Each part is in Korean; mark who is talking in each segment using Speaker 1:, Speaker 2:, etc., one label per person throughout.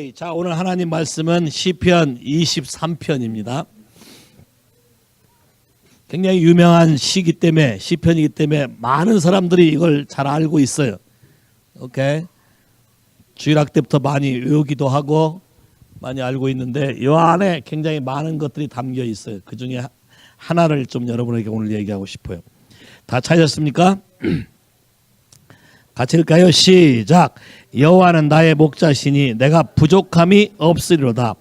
Speaker 1: 오케이. 자, 오늘 하나님 말씀은 시편 23편입니다. 굉장히 유명한 시기 때문에, 시편이기 때문에 많은 사람들이 이걸 잘 알고 있어요. 오케이. 주일학 때부터 많이 외우기도 하고 많이 알고 있는데 이 안에 굉장히 많은 것들이 담겨 있어요. 그 중에 하나를 좀 여러분에게 오늘 얘기하고 싶어요. 다 찾았습니까? 같이 읽을까요? 시작. 여호와는 나의 목자시니 내가 부족함이 없으리로다.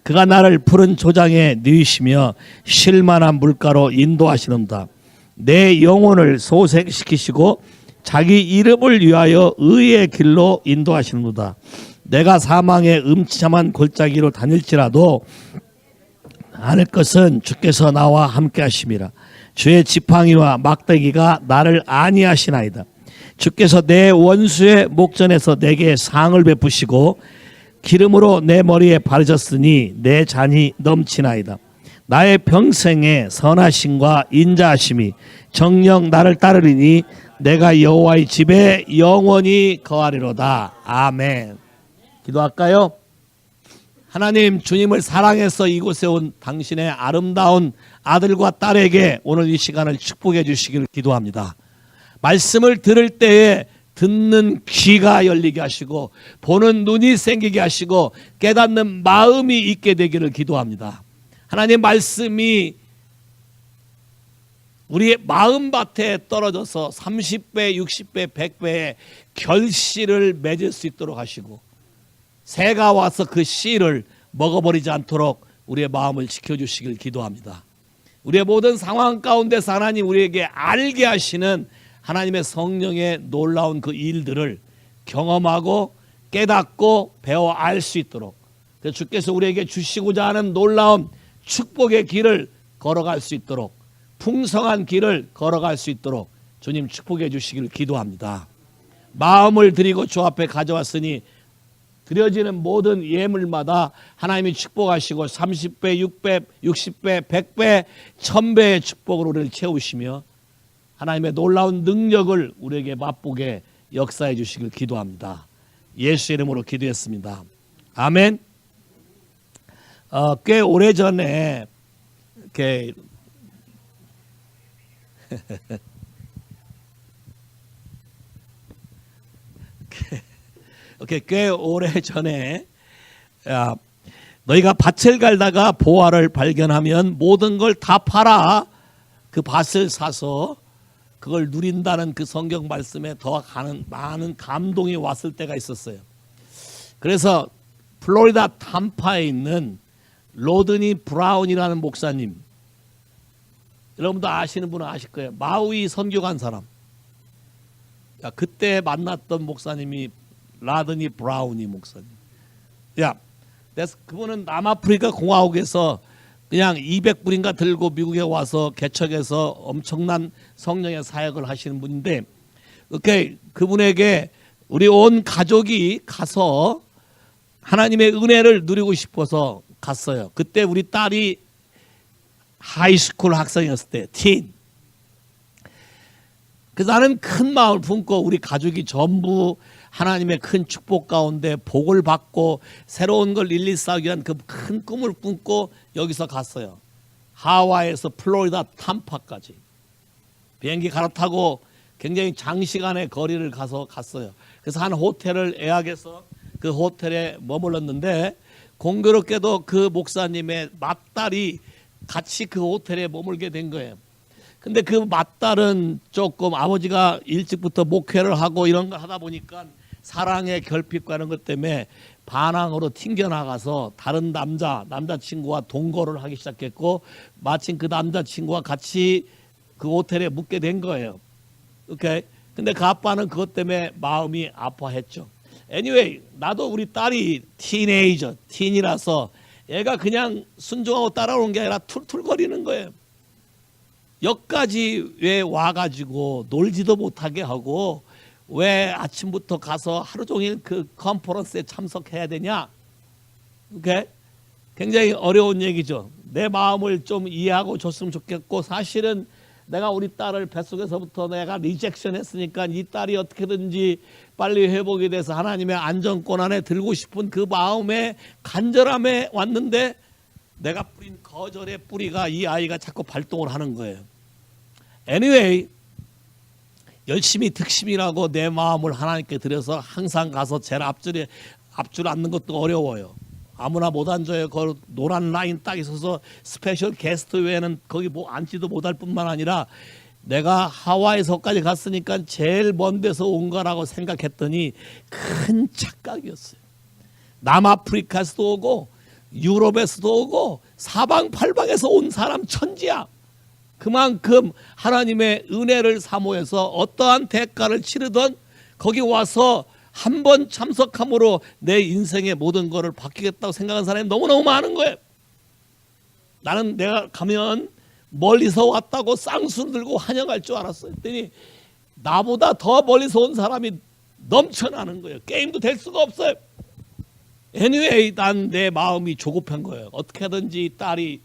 Speaker 1: 그가 나를 푸른 조장에 누이시며 쉴만한 물가로 인도하시는다. 내 영혼을 소생시키시고 자기 이름을 위하여 의의 길로 인도하시는도다. 내가 사망의 음침한 골짜기로 다닐지라도 않을 것은 주께서 나와 함께 하심이라. 주의 지팡이와 막대기가 나를 안위하시나이다. 주께서 내 원수의 목전에서 내게 상을 베푸시고 기름으로 내 머리에 바르셨으니 내 잔이 넘치나이다. 나의 평생에 선하심과 인자하심이 정녕 나를 따르리니 내가 여호와의 집에 영원히 거하리로다. 아멘. 기도할까요? 하나님, 주님을 사랑해서 이곳에 온 당신의 아름다운 아들과 딸에게 오늘 이 시간을 축복해 주시기를 기도합니다. 말씀을 들을 때에 듣는 귀가 열리게 하시고 보는 눈이 생기게 하시고 깨닫는 마음이 있게 되기를 기도합니다. 하나님, 말씀이 우리의 마음밭에 떨어져서 30배, 60배, 100배의 결실을 맺을 수 있도록 하시고 새가 와서 그 씨를 먹어버리지 않도록 우리의 마음을 지켜주시길 기도합니다. 우리의 모든 상황 가운데서 하나님 우리에게 알게 하시는 하나님의 성령의 놀라운 그 일들을 경험하고 깨닫고 배워 알 수 있도록, 주께서 우리에게 주시고자 하는 놀라운 축복의 길을 걸어갈 수 있도록, 풍성한 길을 걸어갈 수 있도록 주님 축복해 주시기를 기도합니다. 마음을 드리고 주 앞에 가져왔으니 드려지는 모든 예물마다 하나님이 축복하시고 30배, 6배, 60배, 100배, 1000배의 축복으로 우리를 채우시며 하나님의 놀라운 능력을 우리에게 맛보게 역사해 주시길 기도합니다. 예수 이름으로 기도했습니다. 아멘. 꽤 오래전에 이렇게 꽤 오래전에 너희가 밭을 갈다가 보화를 발견하면 모든 걸 다 팔아 그 밭을 사서 그걸 누린다는 그 성경 말씀에 더 많은 감동이 왔을 때가 있었어요. 그래서 플로리다 탐파에 있는 로드니 브라운이라는 목사님, 여러분도 아시는 분은 아실 거예요. 마우이 선교 간 사람. 그때 만났던 목사님이 라드니 브라운이 목사님. 그분은 남아프리카 공화국에서 그냥 200불인가 들고 미국에 와서 개척해서 엄청난 성령의 사역을 하시는 분인데, 그분에게 우리 온 가족이 가서 하나님의 은혜를 누리고 싶어서 갔어요. 그때 우리 딸이 하이스쿨 학생이었을 때, 틴. 그래서 나는 큰 마음을 품고 우리 가족이 전부 하나님의 큰 축복 가운데 복을 받고 새로운 걸 일리 쌓기 위한 그 큰 꿈을 꿈고 여기서 갔어요. 하와이에서 플로리다 탐파까지 비행기 갈아타고 굉장히 장시간의 거리를 갔어요. 그래서 한 호텔을 예약해서 그 호텔에 머물렀는데 공교롭게도 그 목사님의 맏딸이 같이 그 호텔에 머물게 된 거예요. 근데 그 맏딸은 조금 아버지가 일찍부터 목회를 하고 이런 걸 하다 보니까 사랑의 결핍과 이런 것 때문에 반항으로 튕겨나가서 다른 남자친구와 동거를 하기 시작했고, 마침 그 남자친구와 같이 그 호텔에 묵게 된 거예요. 오케이. 근데 그 아빠는 그것 때문에 마음이 아파했죠. anyway, 나도 우리 딸이 틴이라서 얘가 그냥 순종하고 따라오는 게 아니라 툴툴거리는 거예요. 여기까지 왜 와가지고 놀지도 못하게 하고 왜 아침부터 가서 하루 종일 그 컨퍼런스에 참석해야 되냐? 오케이? 굉장히 어려운 얘기죠. 내 마음을 좀 이해하고 줬으면 좋겠고, 사실은 내가 우리 딸을 뱃속에서부터 내가 리젝션 했으니까 이 딸이 어떻게든지 빨리 회복이 돼서 하나님의 안정권 안에 들고 싶은 그 마음에 간절함에 왔는데 내가 뿌린 거절의 뿌리가 이 아이가 자꾸 발동을 하는 거예요. Anyway, 열심히 득심이라고 내 마음을 하나님께 드려서 항상 가서 제일 앞줄 앉는 것도 어려워요. 아무나 못 앉아요. 그 노란 라인 딱 있어서 스페셜 게스트 외에는 거기 뭐 앉지도 못할 뿐만 아니라 내가 하와이에서까지 갔으니까 제일 먼 데서 온 거라고 생각했더니 큰 착각이었어요. 남아프리카에서도 오고 유럽에서도 오고 사방팔방에서 온 사람 천지야. 그만큼 하나님의 은혜를 사모해서 어떠한 대가를 치르던 거기 와서 한 번 참석함으로 내 인생의 모든 것을 바뀌겠다고 생각하는 사람이 너무너무 많은 거예요. 나는 내가 가면 멀리서 왔다고 쌍수를 들고 환영할 줄 알았어요. 그랬더니 나보다 더 멀리서 온 사람이 넘쳐나는 거예요. 게임도 될 수가 없어요. Anyway, 난 내 마음이 조급한 거예요. 어떻게든지 딸이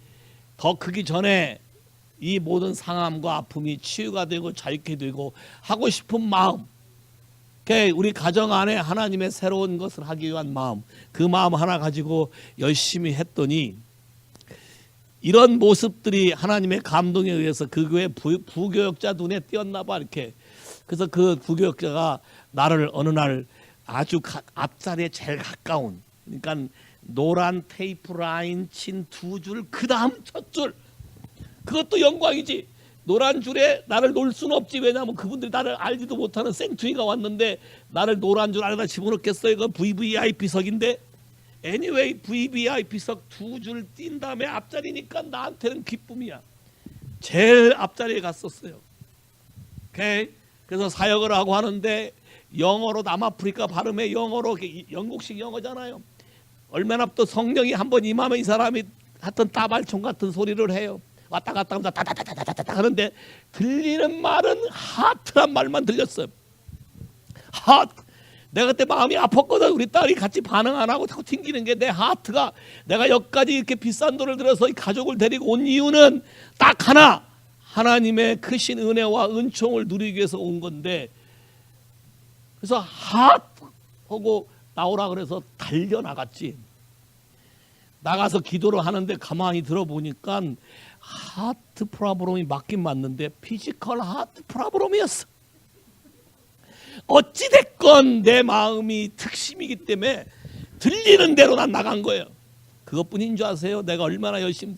Speaker 1: 더 크기 전에 이 모든 상함과 아픔이 치유가 되고 자유케 되고 하고 싶은 마음, 우리 가정 안에 하나님의 새로운 것을 하기 위한 마음, 그 마음 하나 가지고 열심히 했더니 이런 모습들이 하나님의 감동에 의해서 그 교회 부교역자 눈에 띄었나 봐 이렇게. 그래서 그 부교역자가 나를 어느 날 아주 앞자리에 제일 가까운, 그러니까 노란 테이프 라인 친 두 줄 그 다음 첫 줄, 그것도 영광이지. 노란 줄에 나를 놓을 수는 없지. 왜냐하면 그분들이 나를 알지도 못하는 생투이가 왔는데 나를 노란 줄 안에다 집어넣겠어요. 이건 VVIP석인데 anyway VVIP석 두 줄 띈 다음에 앞자리니까 나한테는 기쁨이야. 제일 앞자리에 갔었어요. 오케이? 그래서 사역을 하고 하는데 영어로, 남아프리카 발음에 영어로, 영국식 영어잖아요. 얼마나 또 성령이 한번 임하면 이 사람이 하여튼 따발총 같은 소리를 해요. 왔다 갔다 하면서 다다다다다다 하는데 들리는 말은 하트란 말만 들렸어요. 하트. 내가 그때 마음이 아팠거든. 우리 딸이 같이 반응 안 하고 자꾸 튕기는 게 내 하트가, 내가 여기까지 이렇게 비싼 돈을 들여서 이 가족을 데리고 온 이유는 딱 하나, 하나님의 크신 은혜와 은총을 누리기 위해서 온 건데, 그래서 하트 하고 나오라 그래서 달려나갔지. 나가서 기도를 하는데 가만히 들어보니까 하트 프라브롬이 맞긴 맞는데 피지컬 하트 프라브롬이었어. 어찌됐건 내 마음이 특심이기 때문에 들리는 대로 난 나간 거예요. 그것뿐인 줄 아세요? 내가 얼마나 열심히.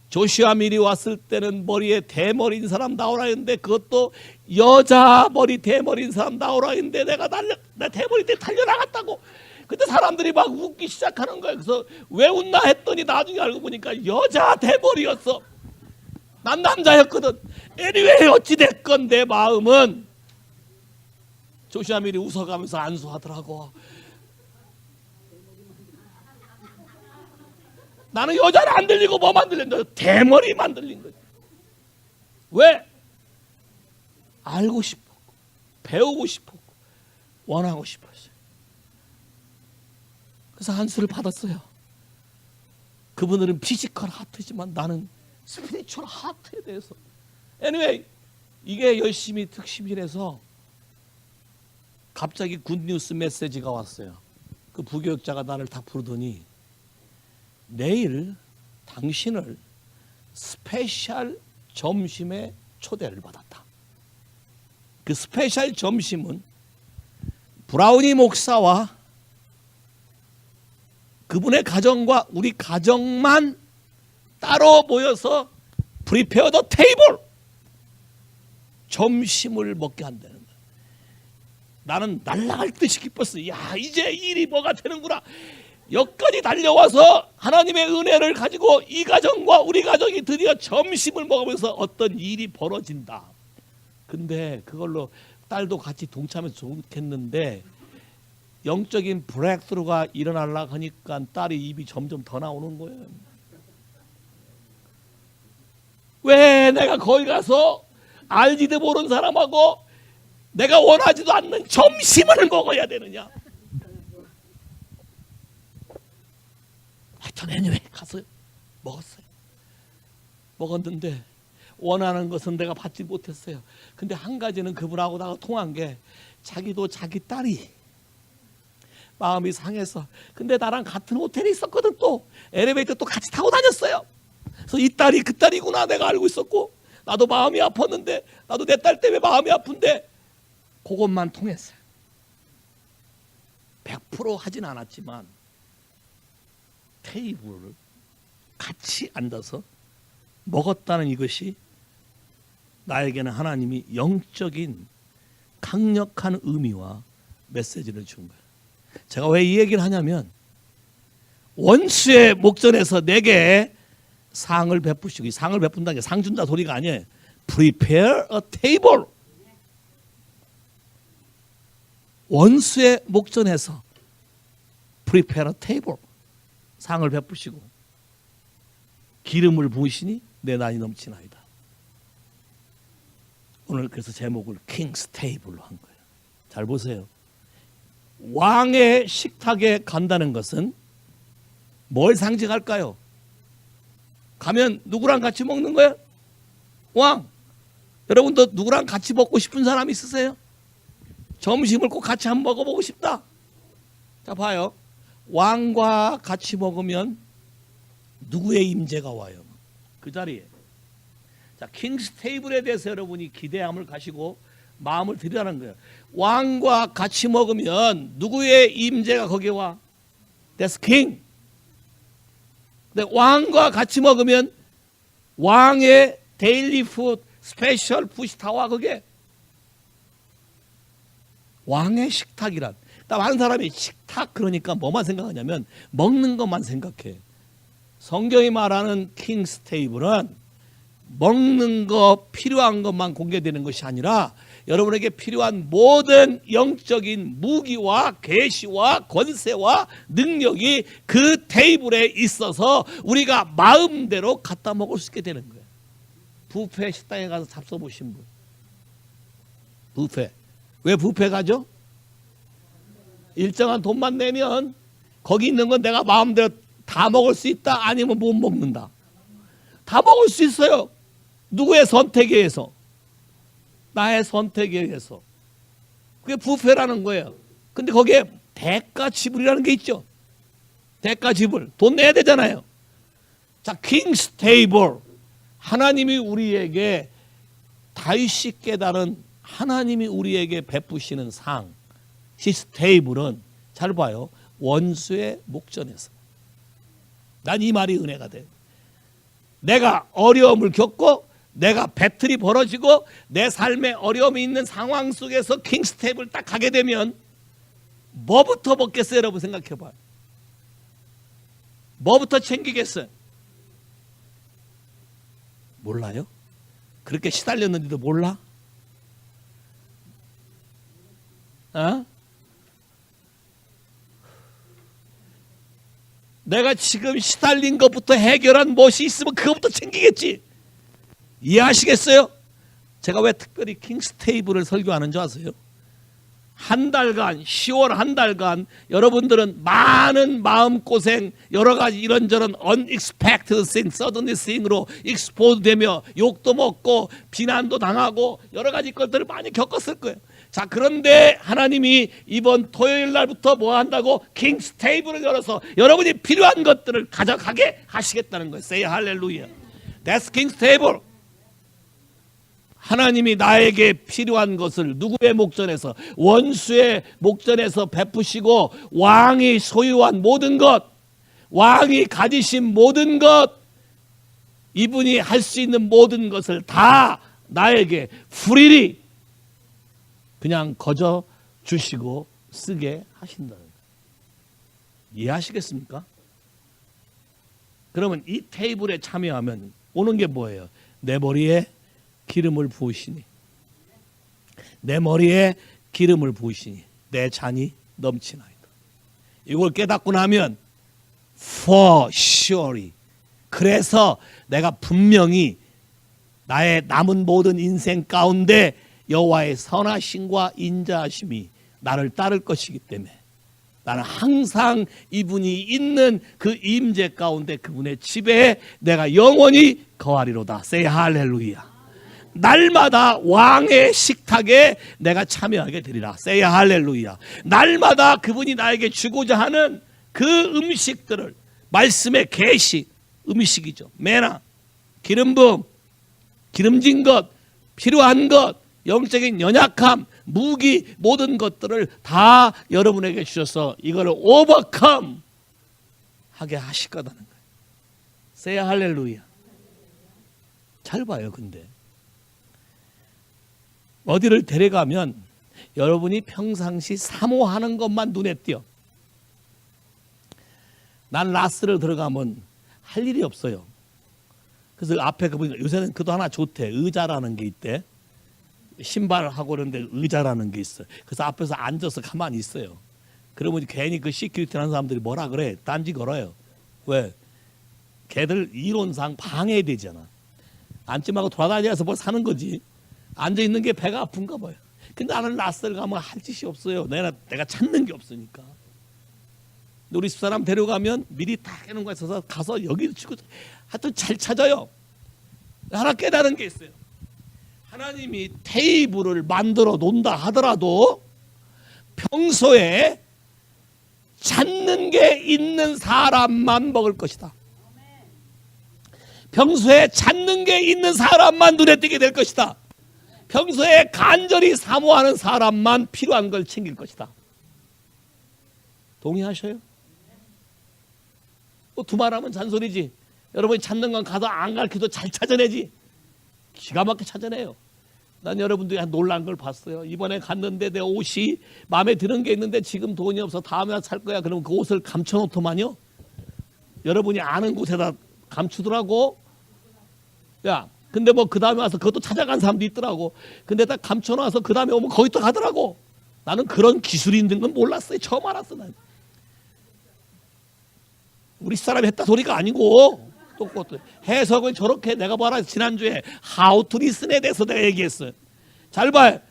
Speaker 1: 조슈아 밀이 왔을 때는 머리에 대머리인 사람 나오라 했는데 그것도 여자 머리 대머리인 사람 나오라 했는데 내가 내 대머리 때 달려나갔다고. 그때 사람들이 막 웃기 시작하는 거예요. 그래서 왜 웃나 했더니 나중에 알고 보니까 여자 대머리였어. 난 남자였거든. anyway 어찌됐건 내 마음은 조슈아 밀이 웃어가면서 안수하더라고. 나는 여자는 안 들리고 뭐만 들린다. 대머리만 들린 거지. 왜? 알고 싶었고 배우고 싶었고 원하고 싶었어요. 그래서 안수를 받았어요. 그분들은 피지컬 하트지만 나는 스피리추얼 하트에 대해서. anyway 이게 열심히 특심실에서 갑자기 굿뉴스 메시지가 왔어요. 그 부교역자가 나를 딱 부르더니 내일 당신을 스페셜 점심에 초대를 받았다. 그 스페셜 점심은 브라우니 목사와 그분의 가정과 우리 가정만 따로 모여서 프리페어 더 테이블 점심을 먹게 한다는 거야. 나는 날아갈 듯이 기뻤어. 야, 이제 일이 뭐가 되는구나. 여기까지 달려와서 하나님의 은혜를 가지고 이 가정과 우리 가정이 드디어 점심을 먹으면서 어떤 일이 벌어진다. 근데 그걸로 딸도 같이 동참해서 좋겠는데 영적인 브레이크스루가 일어나려고 하니까 딸이 입이 점점 더 나오는 거예요. 왜 내가 거기 가서 알지도 모르는 사람하고 내가 원하지도 않는 점심을 먹어야 되느냐. 하여튼 anyway 가서 먹었어요. 먹었는데 원하는 것은 내가 받지 못했어요. 근데 한 가지는 그분하고 나가 통한 게 자기도 자기 딸이 마음이 상해서 근데 나랑 같은 호텔에 있었거든. 또 엘리베이터 또 같이 타고 다녔어요. 그래서 이 딸이 그 딸이구나 내가 알고 있었고 나도 마음이 아팠는데 나도 내 딸 때문에 마음이 아픈데 그것만 통했어요. 100% 하진 않았지만 테이블을 같이 앉아서 먹었다는 이것이 나에게는 하나님이 영적인 강력한 의미와 메시지를 준 거예요. 제가 왜 이 얘기를 하냐면 원수의 목전에서 내게 상을 베푸시고, 이 상을 베푼다는 게 상 준다 소리가 아니에요. Prepare a table. 원수의 목전에서 Prepare a table. 상을 베푸시고 기름을 부으시니 내 난이 넘치나이다. 오늘 그래서 제목을 킹스 테이블로 한 거예요. 잘 보세요. 왕의 식탁에 간다는 것은 뭘 상징할까요? 가면 누구랑 같이 먹는 거예요? 왕. 여러분도 누구랑 같이 먹고 싶은 사람 있으세요? 점심을 꼭 같이 한번 먹어보고 싶다. 자 봐요. 왕과 같이 먹으면 누구의 임재가 와요? 그 자리에. 자, 킹스 테이블에 대해서 여러분이 기대함을 가시고 마음을 들이라는 거예요. 왕과 같이 먹으면 누구의 임재가 거기에 와? That's king. 근데 왕과 같이 먹으면 왕의 데일리 푸드, 스페셜 푸시 다 와 그게. 왕의 식탁이란. 많은 사람이 식탁 그러니까 뭐만 생각하냐면 먹는 것만 생각해. 성경이 말하는 킹스 테이블은 먹는 거 필요한 것만 공개되는 것이 아니라 여러분에게 필요한 모든 영적인 무기와 계시와 권세와 능력이 그 테이블에 있어서 우리가 마음대로 갖다 먹을 수 있게 되는 거예요. 뷔페 식당에 가서 잡숴 보신 분. 뷔페. 왜 뷔페 가죠? 일정한 돈만 내면 거기 있는 건 내가 마음대로 다 먹을 수 있다 아니면 못 먹는다. 다 먹을 수 있어요. 누구의 선택에 의해서? 나의 선택에 의해서. 그게 뷔페라는 거예요. 근데 거기에 대가 지불이라는 게 있죠. 대가 지불. 돈 내야 되잖아요. 자, 킹스 테이블. 하나님이 우리에게 다윗이 깨달은 하나님이 우리에게 베푸시는 상. 킹스 테이블은 잘 봐요. 원수의 목전에서. 난 이 말이 은혜가 돼. 내가 어려움을 겪고 내가 배틀이 벌어지고 내 삶에 어려움이 있는 상황 속에서 킹스 테이블 딱 가게 되면 뭐부터 먹겠어요? 여러분 생각해 봐요. 뭐부터 챙기겠어요? 몰라요? 그렇게 시달렸는데도 몰라? 어? 내가 지금 시달린 것부터 해결한 무엇이 있으면 그것부터 챙기겠지. 이해하시겠어요? 제가 왜 특별히 킹스 테이블을 설교하는 줄 아세요? 한 달간 10월 한 달간 여러분들은 많은 마음고생 여러 가지 이런저런 unexpected thing, suddenly thing으로 expose 되며 욕도 먹고 비난도 당하고 여러 가지 것들을 많이 겪었을 거예요. 자, 그런데 하나님이 이번 토요일 날부터 뭐 한다고? 킹스 테이블을 열어서 여러분이 필요한 것들을 가져가게 하시겠다는 거예요. Say hallelujah. That's King's table. 하나님이 나에게 필요한 것을 누구의 목전에서? 원수의 목전에서 베푸시고 왕이 소유한 모든 것, 왕이 가지신 모든 것, 이분이 할 수 있는 모든 것을 다 나에게 freely 그냥 거저 주시고 쓰게 하신다는 거예요. 이해하시겠습니까? 그러면 이 테이블에 참여하면 오는 게 뭐예요? 내 머리에 기름을 부으시니, 내 머리에 기름을 부으시니 내 잔이 넘치나이다. 이걸 깨닫고 나면 for surely, 그래서 내가 분명히 나의 남은 모든 인생 가운데 여호와의 선하심과 인자하심이 나를 따를 것이기 때문에 나는 항상 이분이 있는 그 임재 가운데 그분의 집에 내가 영원히 거하리로다. Say 할렐루야. 날마다 왕의 식탁에 내가 참여하게 되리라. Say 할렐루야. 날마다 그분이 나에게 주고자 하는 그 음식들을, 말씀의 계시, 음식이죠. 메나, 기름 부음, 기름진 것, 필요한 것, 영적인 연약함, 무기, 모든 것들을 다 여러분에게 주셔서 이거를 오버컴 하게 하실 거다는 거예요. Say 할렐루야. 잘 봐요. 근데 어디를 데려가면 여러분이 평상시 사모하는 것만 눈에 띄어. 난 라스를 들어가면 할 일이 없어요. 그래서 앞에 그분, 요새는 그도 하나 좋대. 의자라는 게 있대. 신발하고 그러는데 의자라는 게 있어요. 그래서 앞에서 앉아서 가만히 있어요. 그러면 괜히 그 시큐리티 하는 사람들이 뭐라 그래? 딴지 걸어요. 왜? 걔들 이론상 방해되잖아. 앉지 말고 돌아다니면서 뭘 사는 거지. 앉아있는 게 배가 아픈가 봐요. 근데 나는 라스를 가면 할 짓이 없어요. 내가 찾는 게 없으니까. 우리 집사람 데려가면 미리 다 해놓은 거 있어서 가서 여기도 치고 하여튼 잘 찾아요. 하나 깨달은 게 있어요. 하나님이 테이블을 만들어 놓는다 하더라도 평소에 찾는 게 있는 사람만 먹을 것이다. 평소에 찾는 게 있는 사람만 눈에 띄게 될 것이다. 평소에 간절히 사모하는 사람만 필요한 걸 챙길 것이다. 동의하셔요? 두말하면 잔소리지. 여러분이 찾는 건 가서 안 가르쳐도 잘 찾아내지. 기가 막히게 찾아내요. 난 여러분들이 놀란 걸 봤어요. 이번에 갔는데 내 옷이 마음에 드는 게 있는데 지금 돈이 없어 다음에 살 거야. 그러면 그 옷을 감춰놓더만요. 여러분이 아는 곳에다 감추더라고. 야, 근데 뭐 그 다음에 와서 그것도 찾아간 사람도 있더라고. 근데 딱 감춰놔서 그 다음에 오면 거기 또 가더라고. 나는 그런 기술이 있는 건 몰랐어요. 처음 알았어. 난. 우리 사람이 했다 소리가 아니고 또 해석을 저렇게 내가 봐라. 지난주에 How to Listen에 대해서 내가 얘기했어요. 잘 봐요.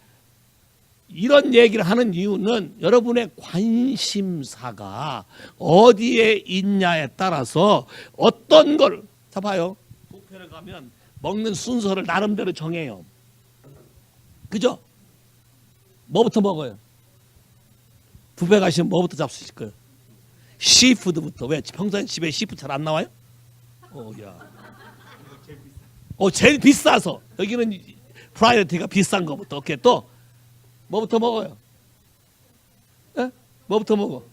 Speaker 1: 이런 얘기를 하는 이유는 여러분의 관심사가 어디에 있냐에 따라서 어떤 걸, 자 봐요. 뷔페를 가면 먹는 순서를 나름대로 정해요. 그죠? 뭐부터 먹어요? 뷔페 가시면 뭐부터 잡수실 거예요? 시푸드부터. 왜? 평소에 집에 시푸드 잘 안 나와요? 야. 제일 비싸서. 여기는 프라이어티가 비싼 거부터. 오케이. 또 뭐부터 먹어요? 에? 뭐부터 먹어?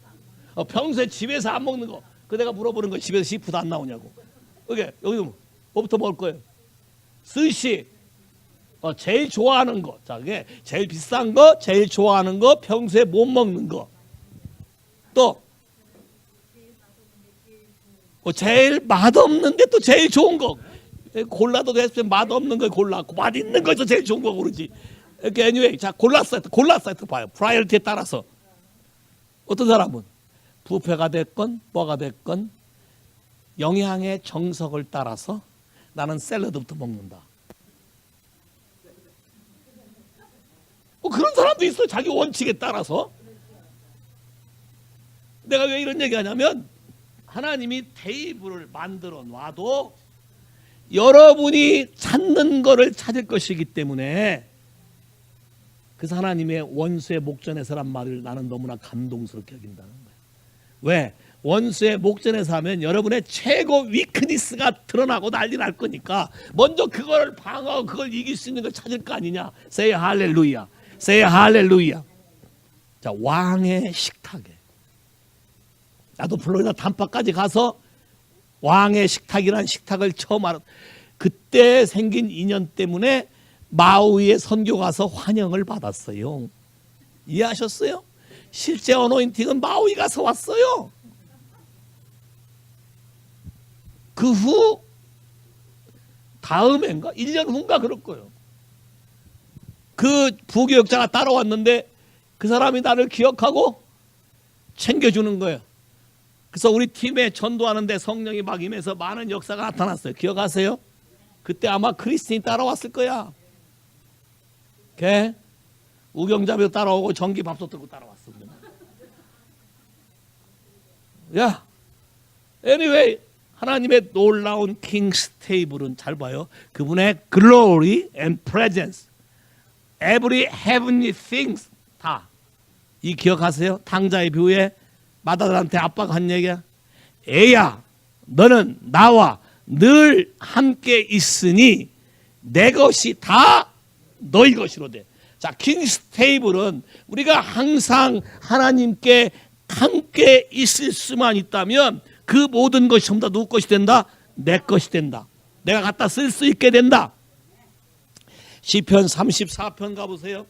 Speaker 1: 평소에 집에서 안 먹는 거. 그 내가 물어보는 거 집에서 시푸드 안 나오냐고. 오케이. 여기 뭐부터 먹을 거예요? 스시. 제일 좋아하는 거. 자, 그게 제일 비싼 거, 제일 좋아하는 거, 평소에 못 먹는 거. 또 제일 맛없는데 또 제일 좋은 거. 골라도 됐을 때 맛없는 거 골라. 맛있는 거에서 제일 좋은 거 고르지. 이렇게 anyway, 자 골랐어요. 봐요. 프라이어티에 따라서. 어떤 사람은 뷔페가 됐건 뭐가 됐건 영양의 정석을 따라서 나는 샐러드부터 먹는다. 그런 사람도 있어요. 자기 원칙에 따라서. 내가 왜 이런 얘기하냐면 하나님이 테이블을 만들어 놔도 여러분이 찾는 거를 찾을 것이기 때문에, 그래서 하나님의 원수의 목전에서란 말을 나는 너무나 감동스럽게 여긴다는 거예요. 왜? 원수의 목전에서 하면 여러분의 최고 위크니스가 드러나고 난리 날 거니까 먼저 그걸 방어하고 그걸 이길 수 있는 걸 찾을 거 아니냐. Say 할렐루야. Say 할렐루야. 자, 왕의 식탁에. 나도 플로리다 tam파까지 가서 왕의 식탁이라는 식탁을 처음 알았. 그때 생긴 인연 때문에 마우이에 선교 가서 환영을 받았어요. 이해하셨어요? 실제 어노인팅은 마우이 가서 왔어요. 그 후 다음엔가 1년 후인가 그럴 거예요. 그 부교역자가 따라왔는데 그 사람이 나를 기억하고 챙겨주는 거예요. 그래서 우리 팀에 전도하는데 성령이 막 임해서 많은 역사가 나타났어요. 기억하세요? 그때 아마 크리스틴이 따라왔을 거야. 걔 우경자매도 따라오고 전기 밥솥 들고 따라왔어. 야, anyway, 하나님의 놀라운 킹스 테이블은 잘 봐요. 그분의 glory and presence, every heavenly things 다. 이 기억하세요? 탕자의 비유에 마다들한테 아빠가 한 얘기야. 애야, 너는 나와 늘 함께 있으니 내 것이 다 너희 것이로 돼. 자, 킹스 테이블은 우리가 항상 하나님께 함께 있을 수만 있다면 그 모든 것이 전부 다 누구 것이 된다? 내 것이 된다. 내가 갖다 쓸 수 있게 된다. 시편 34편 가보세요.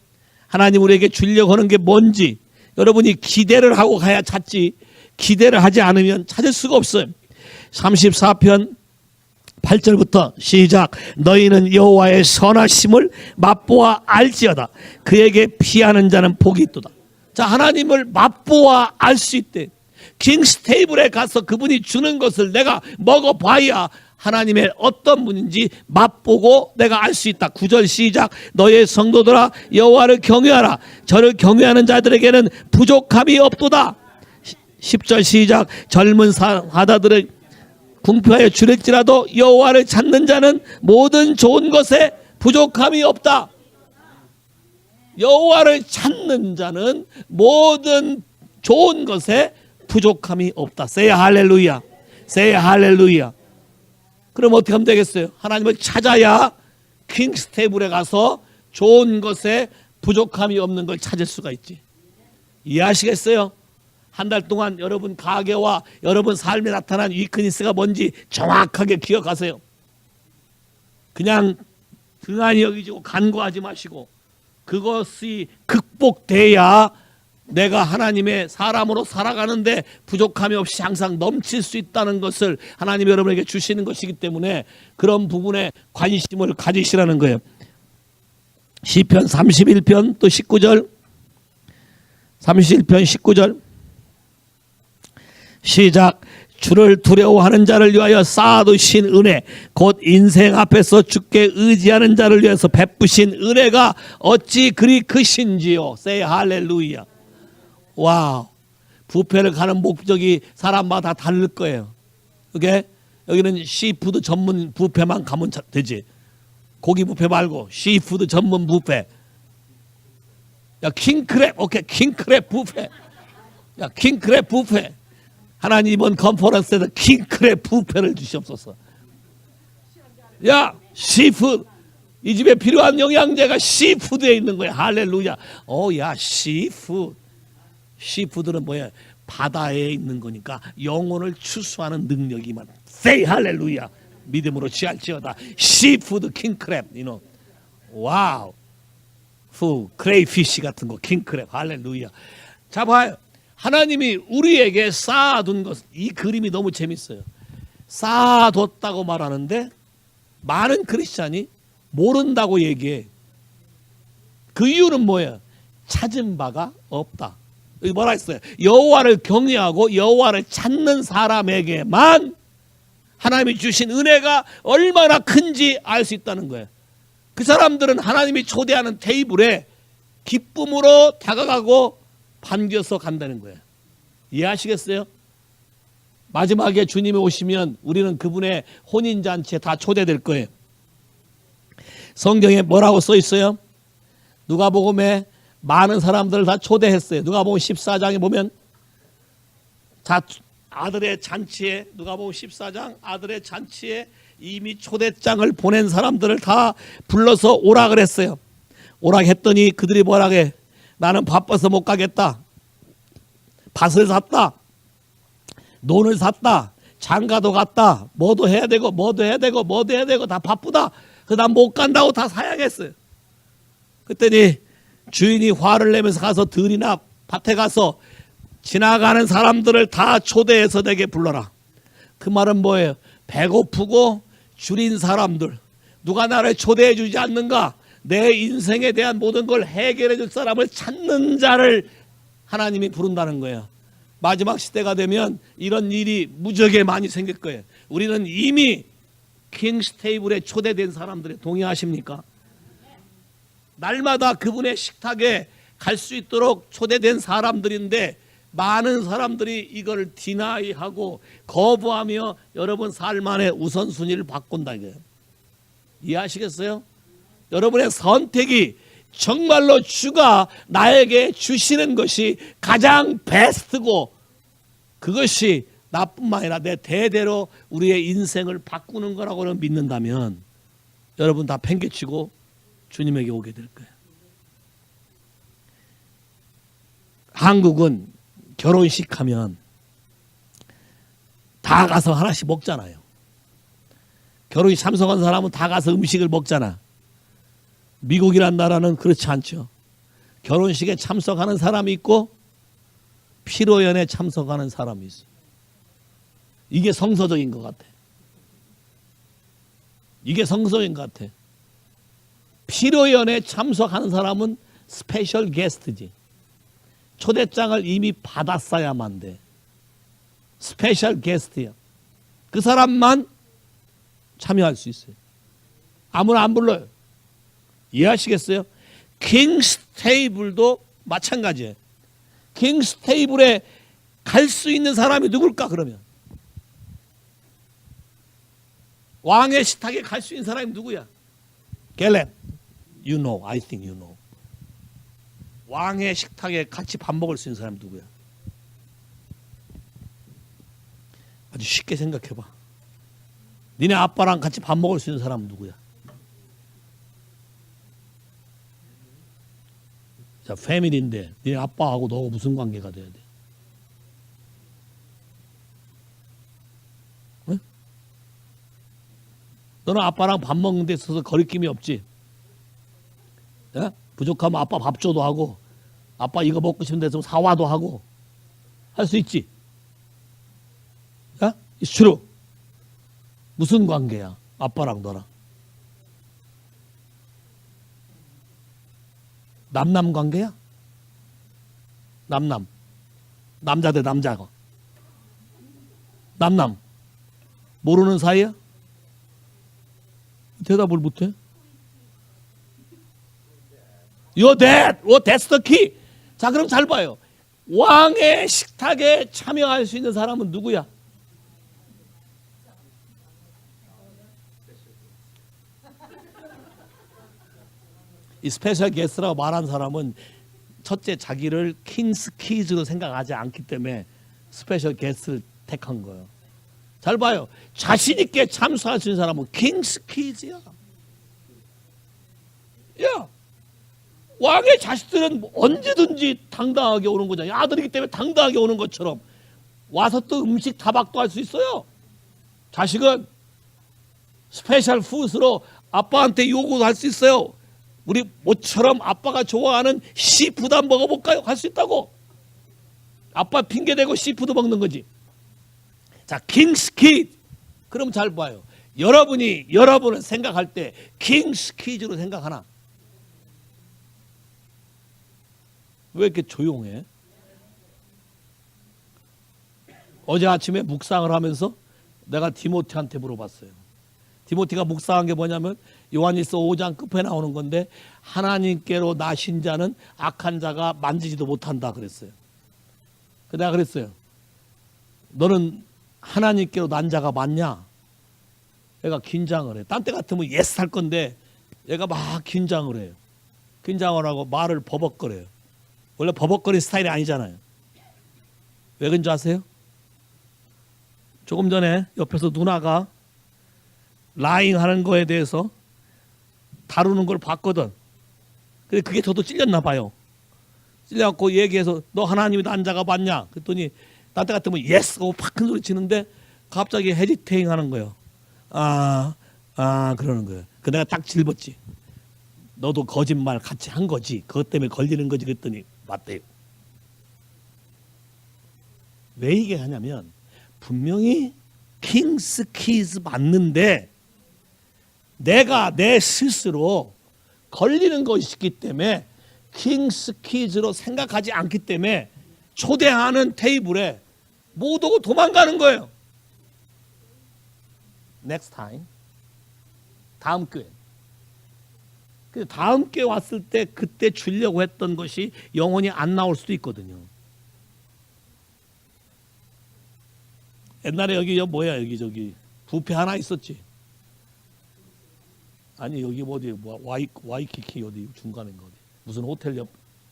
Speaker 1: 하나님 우리에게 주려고 하는 게 뭔지 여러분이 기대를 하고 가야 찾지, 기대를 하지 않으면 찾을 수가 없어요. 34편 8절부터 시작. 너희는 여호와의 선하심을 맛보아 알지어다. 그에게 피하는 자는 복이 있도다. 자, 하나님을 맛보아 알 수 있대. 킹스 테이블에 가서 그분이 주는 것을 내가 먹어봐야 하나님의 어떤 분인지 맛보고 내가 알 수 있다. 9절 시작. 너의 성도들아 여호와를 경외하라. 저를 경외하는 자들에게는 부족함이 없도다. 10절 시작. 젊은 사다들을 궁표하여 줄일지라도 여호와를 찾는 자는 모든 좋은 것에 부족함이 없다. 여호와를 찾는 자는 모든 좋은 것에 부족함이 없다. Say 할렐루야. Say 할렐루야. 그럼 어떻게 하면 되겠어요? 하나님을 찾아야 킹스 테이블에 가서 좋은 것에 부족함이 없는 걸 찾을 수가 있지. 이해하시겠어요? 한 달 동안 여러분 가게와 여러분 삶에 나타난 위크니스가 뭔지 정확하게 기억하세요. 그냥 등한히 여기지고 간과하지 마시고 그것이 극복돼야 내가 하나님의 사람으로 살아가는데 부족함이 없이 항상 넘칠 수 있다는 것을 하나님이 여러분에게 주시는 것이기 때문에 그런 부분에 관심을 가지시라는 거예요. 시편 31편 또 19절, 31편 19절 시작. 주를 두려워하는 자를 위하여 쌓아두신 은혜, 곧 인생 앞에서 주께 의지하는 자를 위해서 베푸신 은혜가 어찌 그리 크신지요. Say 할렐루야. 와우. 뷔페를 가는 목적이 사람마다 다를 거예요. 오케이? 여기는 시푸드 전문 뷔페만 가면 되지. 고기 뷔페 말고 시푸드 전문 뷔페. 야, 킹크랩, 오케이, 킹크랩 뷔페. 야, 킹크랩 뷔페. 하나님 이번 컨퍼런스에서 킹크랩 뷔페를 주시옵소서. 야, 시푸드. 이 집에 필요한 영양제가 시푸드에 있는 거야. 할렐루야. 야, 시푸드. 시푸드는 뭐야? 바다에 있는 거니까 영혼을 추수하는 능력이 많아. Say 할렐루야. 믿음으로 취할지어다. 시푸드 킹크랩. You know. 와우. 크레이피쉬 같은 거 킹크랩. 할렐루야. 자, 봐요. 하나님이 우리에게 쌓아둔 것, 이 그림이 너무 재밌어요. 쌓아뒀다고 말하는데 많은 크리스찬이 모른다고 얘기해. 그 이유는 뭐예요? 찾은 바가 없다. 여기 뭐라 했어요? 여호와를 경외하고 여호와를 찾는 사람에게만 하나님이 주신 은혜가 얼마나 큰지 알 수 있다는 거예요. 그 사람들은 하나님이 초대하는 테이블에 기쁨으로 다가가고 반겨서 간다는 거예요. 이해하시겠어요? 마지막에 주님이 오시면 우리는 그분의 혼인잔치에 다 초대될 거예요. 성경에 뭐라고 써 있어요? 누가복음에 많은 사람들을 다 초대했어요. 누가복음 14장에 보면 아들의 잔치에, 누가복음 14장 아들의 잔치에 이미 초대장을 보낸 사람들을 다 불러서 오라 그랬어요. 오라 했더니 그들이 뭐라 해? 나는 바빠서 못 가겠다. 밭을 샀다. 논을 샀다. 장가도 갔다. 뭐도 해야 되고 뭐도 해야 되고 뭐도 해야 되고 다 바쁘다. 그래서 난 못 간다고 다 사양했어요. 그랬더니 주인이 화를 내면서 가서 들이나 밭에 가서 지나가는 사람들을 다 초대해서 내게 불러라. 그 말은 뭐예요? 배고프고 줄인 사람들, 누가 나를 초대해 주지 않는가? 내 인생에 대한 모든 걸 해결해 줄 사람을 찾는 자를 하나님이 부른다는 거예요. 마지막 시대가 되면 이런 일이 무지하게 많이 생길 거예요. 우리는 이미 킹스 테이블에 초대된 사람들에 동의하십니까? 날마다 그분의 식탁에 갈 수 있도록 초대된 사람들인데 많은 사람들이 이걸 디나이하고 거부하며 여러분 삶 안에 우선순위를 바꾼다 이거예요. 이해하시겠어요? 여러분의 선택이 정말로 주가 나에게 주시는 것이 가장 베스트고 그것이 나뿐만 아니라 내 대대로 우리의 인생을 바꾸는 거라고는 믿는다면 여러분 다 팽개치고 주님에게 오게 될 거예요. 한국은 결혼식 하면 다 가서 하나씩 먹잖아요. 결혼식 참석한 사람은 다 가서 음식을 먹잖아. 미국이란 나라는 그렇지 않죠. 결혼식에 참석하는 사람이 있고 피로연에 참석하는 사람이 있어. 이게 성서적인 것 같아. 이게 성서인 것 같아. 피로연에 참석하는 사람은 스페셜 게스트지. 초대장을 이미 받았어야만 돼. 스페셜 게스트야. 그 사람만 참여할 수 있어요. 아무나 안 불러요. 이해하시겠어요? 킹스 테이블도 마찬가지예요. 킹스 테이블에 갈 수 있는 사람이 누굴까 그러면? 왕의 식탁에 갈 수 있는 사람이 누구야? 갤렛. You know. I think you know. 왕의 식탁에 같이 밥 먹을 수 있는 사람이 누구야? 아주 쉽게 생각해봐. 니네 아빠랑 같이 밥 먹을 수 있는 사람은 누구야? 자, 패밀리인데 니네 아빠하고 너하고 무슨 관계가 돼야 돼? 응? 너는 아빠랑 밥 먹는 데 있어서 거리낌이 없지? 예? 부족하면 아빠 밥 줘도 하고 아빠 이거 먹고 싶은데 좀 사와도 하고 할 수 있지? 야? It's true. 무슨 관계야? 아빠랑 너랑. 남남 관계야? 남남. 남자 대 남자가. 남남. 모르는 사이야? 대답을 못해? Your dad. Oh, that's the key. 자, 그럼 잘 봐요. 왕의 식탁에 참여할 수 있는 사람은 누구야? 이 스페셜 게스트라고 말한 사람은 첫째 자기를 킹스 키즈로 생각하지 않기 때문에 스페셜 게스트를 택한 거예요. 잘 봐요. 자신 있게 참석할 수 있는 사람은 킹스 키즈야. 야, 왕의 자식들은 언제든지 당당하게 오는 거잖아요. 아들이기 때문에 당당하게 오는 것처럼 와서 또 음식 타박도 할 수 있어요. 자식은 스페셜 푸드로 아빠한테 요구도 할 수 있어요. 우리 모처럼 아빠가 좋아하는 시푸드 한번 먹어볼까요? 할 수 있다고. 아빠 핑계대고 시푸드 먹는 거지. 자, 킹스 키즈. 그럼 잘 봐요. 여러분이 여러분을 생각할 때 킹스 키즈로 생각하나? 왜 이렇게 조용해? 어제 아침에 묵상을 하면서 내가 디모티한테 물어봤어요. 디모티가 묵상한 게 뭐냐면 요한일서 5장 끝에 나오는 건데 하나님께로 나신 자는 악한 자가 만지지도 못한다 그랬어요. 내가 그랬어요. 너는 하나님께로 난 자가 맞냐? 얘가 긴장을 해. 딴 때 같으면 예스 할 건데 얘가 막 긴장을 해요. 긴장을 하고 말을 버벅거려요. 원래 버벅거리는 스타일이 아니잖아요. 왜 그런 줄 아세요? 조금 전에 옆에서 누나가 라잉 하는 거에 대해서 다루는 걸 봤거든. 근데 그게 저도 찔렸나 봐요. 찔려갖고 얘기해서 너 하나님이 난 자가 맞냐? 그랬더니 딴 때 같으면 예스 하고 팍 큰 소리 치는데 갑자기 헤지테잉 하는 거예요. 그러는 거예요. 그 내가 딱 짊었지. 너도 거짓말 같이 한 거지. 그것 때문에 걸리는 거지. 그랬더니 맞대요. 왜 이게 하냐면 분명히 킹스 키즈 맞는데 내가 내 스스로 걸리는 것이 있기 때문에 킹스 키즈로 생각하지 않기 때문에 초대하는 테이블에 못 오고 도망가는 거예요. Next time. 다음 교회. 다음 교회 왔을 때 그때 주려고 했던 것이 영원히 안 나올 수도 있거든요. 옛날에 여기 뭐야 여기 저기 뷔페 하나 있었지. 아니 여기 어디 뭐 와이키키 어디 중간인가 어디 무슨 호텔 옆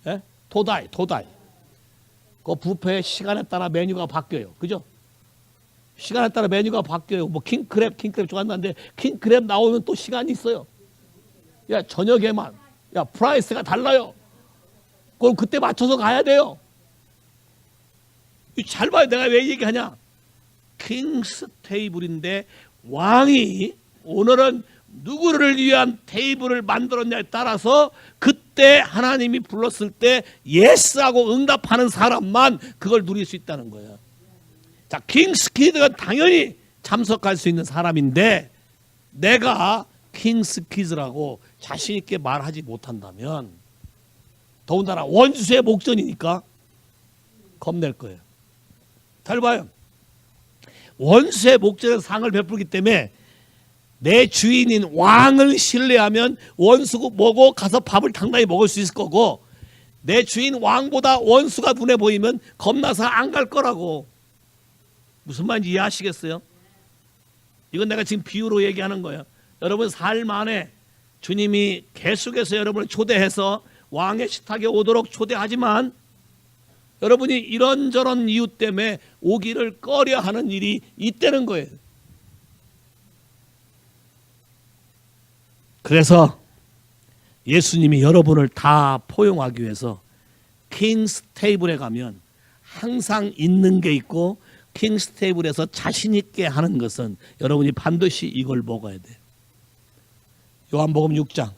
Speaker 1: 예? 토다이 그 뷔페 시간에 따라 메뉴가 바뀌어요. 그죠? 시간에 따라 메뉴가 바뀌어요. 뭐 킹크랩 좋아한다는데 킹크랩 나오면 또 시간이 있어요. 야 저녁에만 야 프라이스가 달라요. 그럼 그때 맞춰서 가야 돼요. 잘 봐요. 내가 왜 얘기하냐. 킹스 테이블인데 왕이 오늘은 누구를 위한 테이블을 만들었냐에 따라서 그때 하나님이 불렀을 때 예스하고 응답하는 사람만 그걸 누릴 수 있다는 거예요. 자, 킹스 키드가 당연히 참석할 수 있는 사람인데 내가 킹스 키즈라고 자신 있게 말하지 못한다면 더군다나 원수의 목전이니까 겁낼 거예요. 잘 봐요. 원수의 목전에서 상을 베풀기 때문에 내 주인인 왕을 신뢰하면 원수고 뭐고 가서 밥을 당당히 먹을 수 있을 거고 내 주인 왕보다 원수가 눈에 보이면 겁나서 안 갈 거라고. 무슨 말인지 이해하시겠어요? 이건 내가 지금 비유로 얘기하는 거예요. 여러분 삶 안에 주님이 계속해서 여러분을 초대해서 왕의 식탁에 오도록 초대하지만 여러분이 이런저런 이유 때문에 오기를 꺼려하는 일이 있다는 거예요. 그래서 예수님이 여러분을 다 포용하기 위해서 킹스 테이블에 가면 항상 있는 게 있고 킹스 테이블에서 자신 있게 하는 것은 여러분이 반드시 이걸 먹어야 돼요. 요한복음 6장.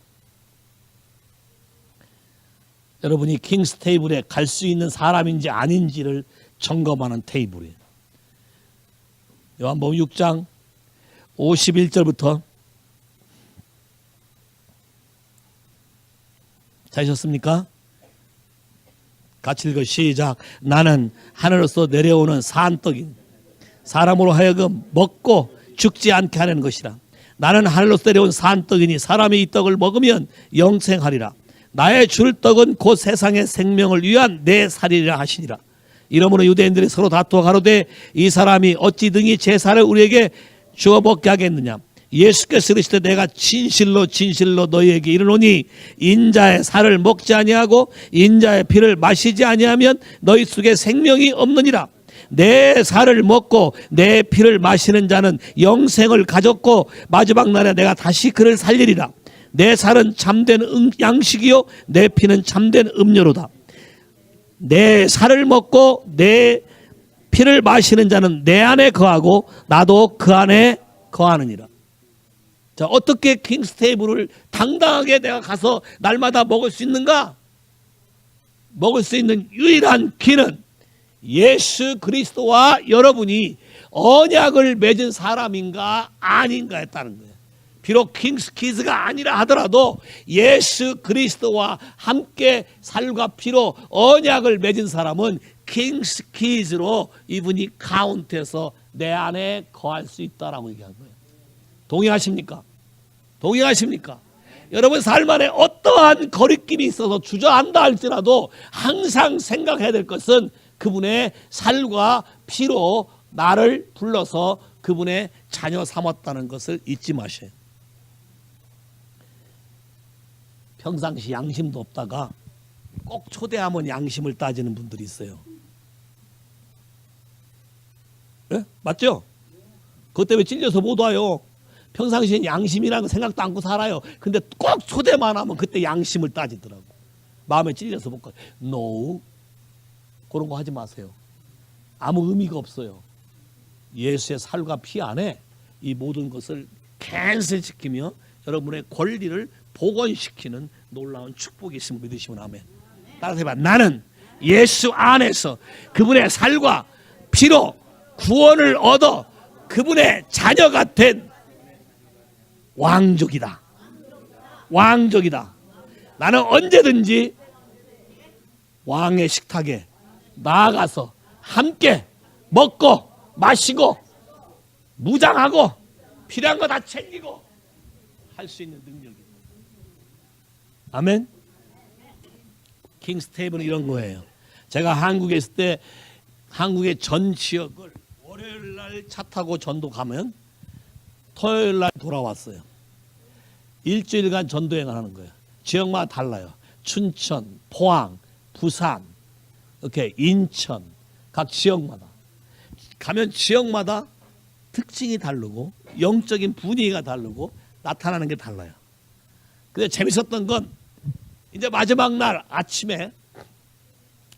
Speaker 1: 여러분이 킹스 테이블에 갈 수 있는 사람인지 아닌지를 점검하는 테이블이에요. 요한복음 6장 51절부터 찾으셨습니까? 같이 읽어 시작. 나는 하늘에서 내려오는 산떡인 사람으로 하여금 먹고 죽지 않게 하는 것이라. 나는 하늘에서 내려온 산떡이니 사람이 이 떡을 먹으면 영생하리라. 나의 줄 떡은 곧 세상의 생명을 위한 내 살이라 하시니라. 이러므로 유대인들이 서로 다투어 가로되 이 사람이 어찌 등이 제사를 우리에게 주어 먹게 하겠느냐. 예수께서 이르시되 내가 진실로 너희에게 이르노니 인자의 살을 먹지 아니하고 인자의 피를 마시지 아니하면 너희 속에 생명이 없느니라. 내 살을 먹고 내 피를 마시는 자는 영생을 가졌고 마지막 날에 내가 다시 그를 살리리라. 내 살은 참된 양식이요 내 피는 참된 음료로다. 내 살을 먹고 내 피를 마시는 자는 내 안에 거하고 나도 그 안에 거하느니라. 자, 어떻게 킹스 테이블을 당당하게 내가 가서 날마다 먹을 수 있는가? 먹을 수 있는 유일한 길은 예수 그리스도와 여러분이 언약을 맺은 사람인가 아닌가에 따른 거예요. 비록 킹스 키즈가 아니라 하더라도 예수 그리스도와 함께 살과 피로 언약을 맺은 사람은 킹스 키즈로 이분이 카운트해서 내 안에 거할 수 있다라고 얘기한 거예요. 동의하십니까? 동의하십니까? 여러분 삶 안에 어떠한 거리낌이 있어서 주저한다 할지라도 항상 생각해야 될 것은 그분의 살과 피로 나를 불러서 그분의 자녀 삼았다는 것을 잊지 마셔요. 평상시 양심도 없다가 꼭 초대하면 양심을 따지는 분들이 있어요. 네? 맞죠? 그것 때문에 찔려서 못 와요. 평상시엔 양심이라는 거 생각도 않고 살아요. 근데 꼭 초대만 하면 그때 양심을 따지더라고. 마음에 찔려서 못 가요. No. 그런 거 하지 마세요. 아무 의미가 없어요. 예수의 살과 피 안에 이 모든 것을 캔슬시키며 여러분의 권리를 복원시키는 놀라운 축복이 있음을 믿으시면 아멘. 따라서 해봐. 나는 예수 안에서 그분의 살과 피로 구원을 얻어 그분의 자녀가 된 왕족이다. 왕족이다. 나는 언제든지 왕의 식탁에 나아가서 함께 먹고 마시고 무장하고 필요한 거 다 챙기고 할 수 있는 능력이. 아멘. 킹스 테이블은 이런 거예요. 제가 한국에 있을 때 한국의 전 지역을 월요일 날 차 타고 전도 가면 토요일 날 돌아왔어요. 일주일간 전도행을 하는 거예요. 지역마다 달라요. 춘천, 포항, 부산, 이렇게 인천, 각 지역마다 가면 지역마다 특징이 다르고 영적인 분위기가 다르고 나타나는 게 달라요. 근데 재밌었던 건 이제 마지막 날 아침에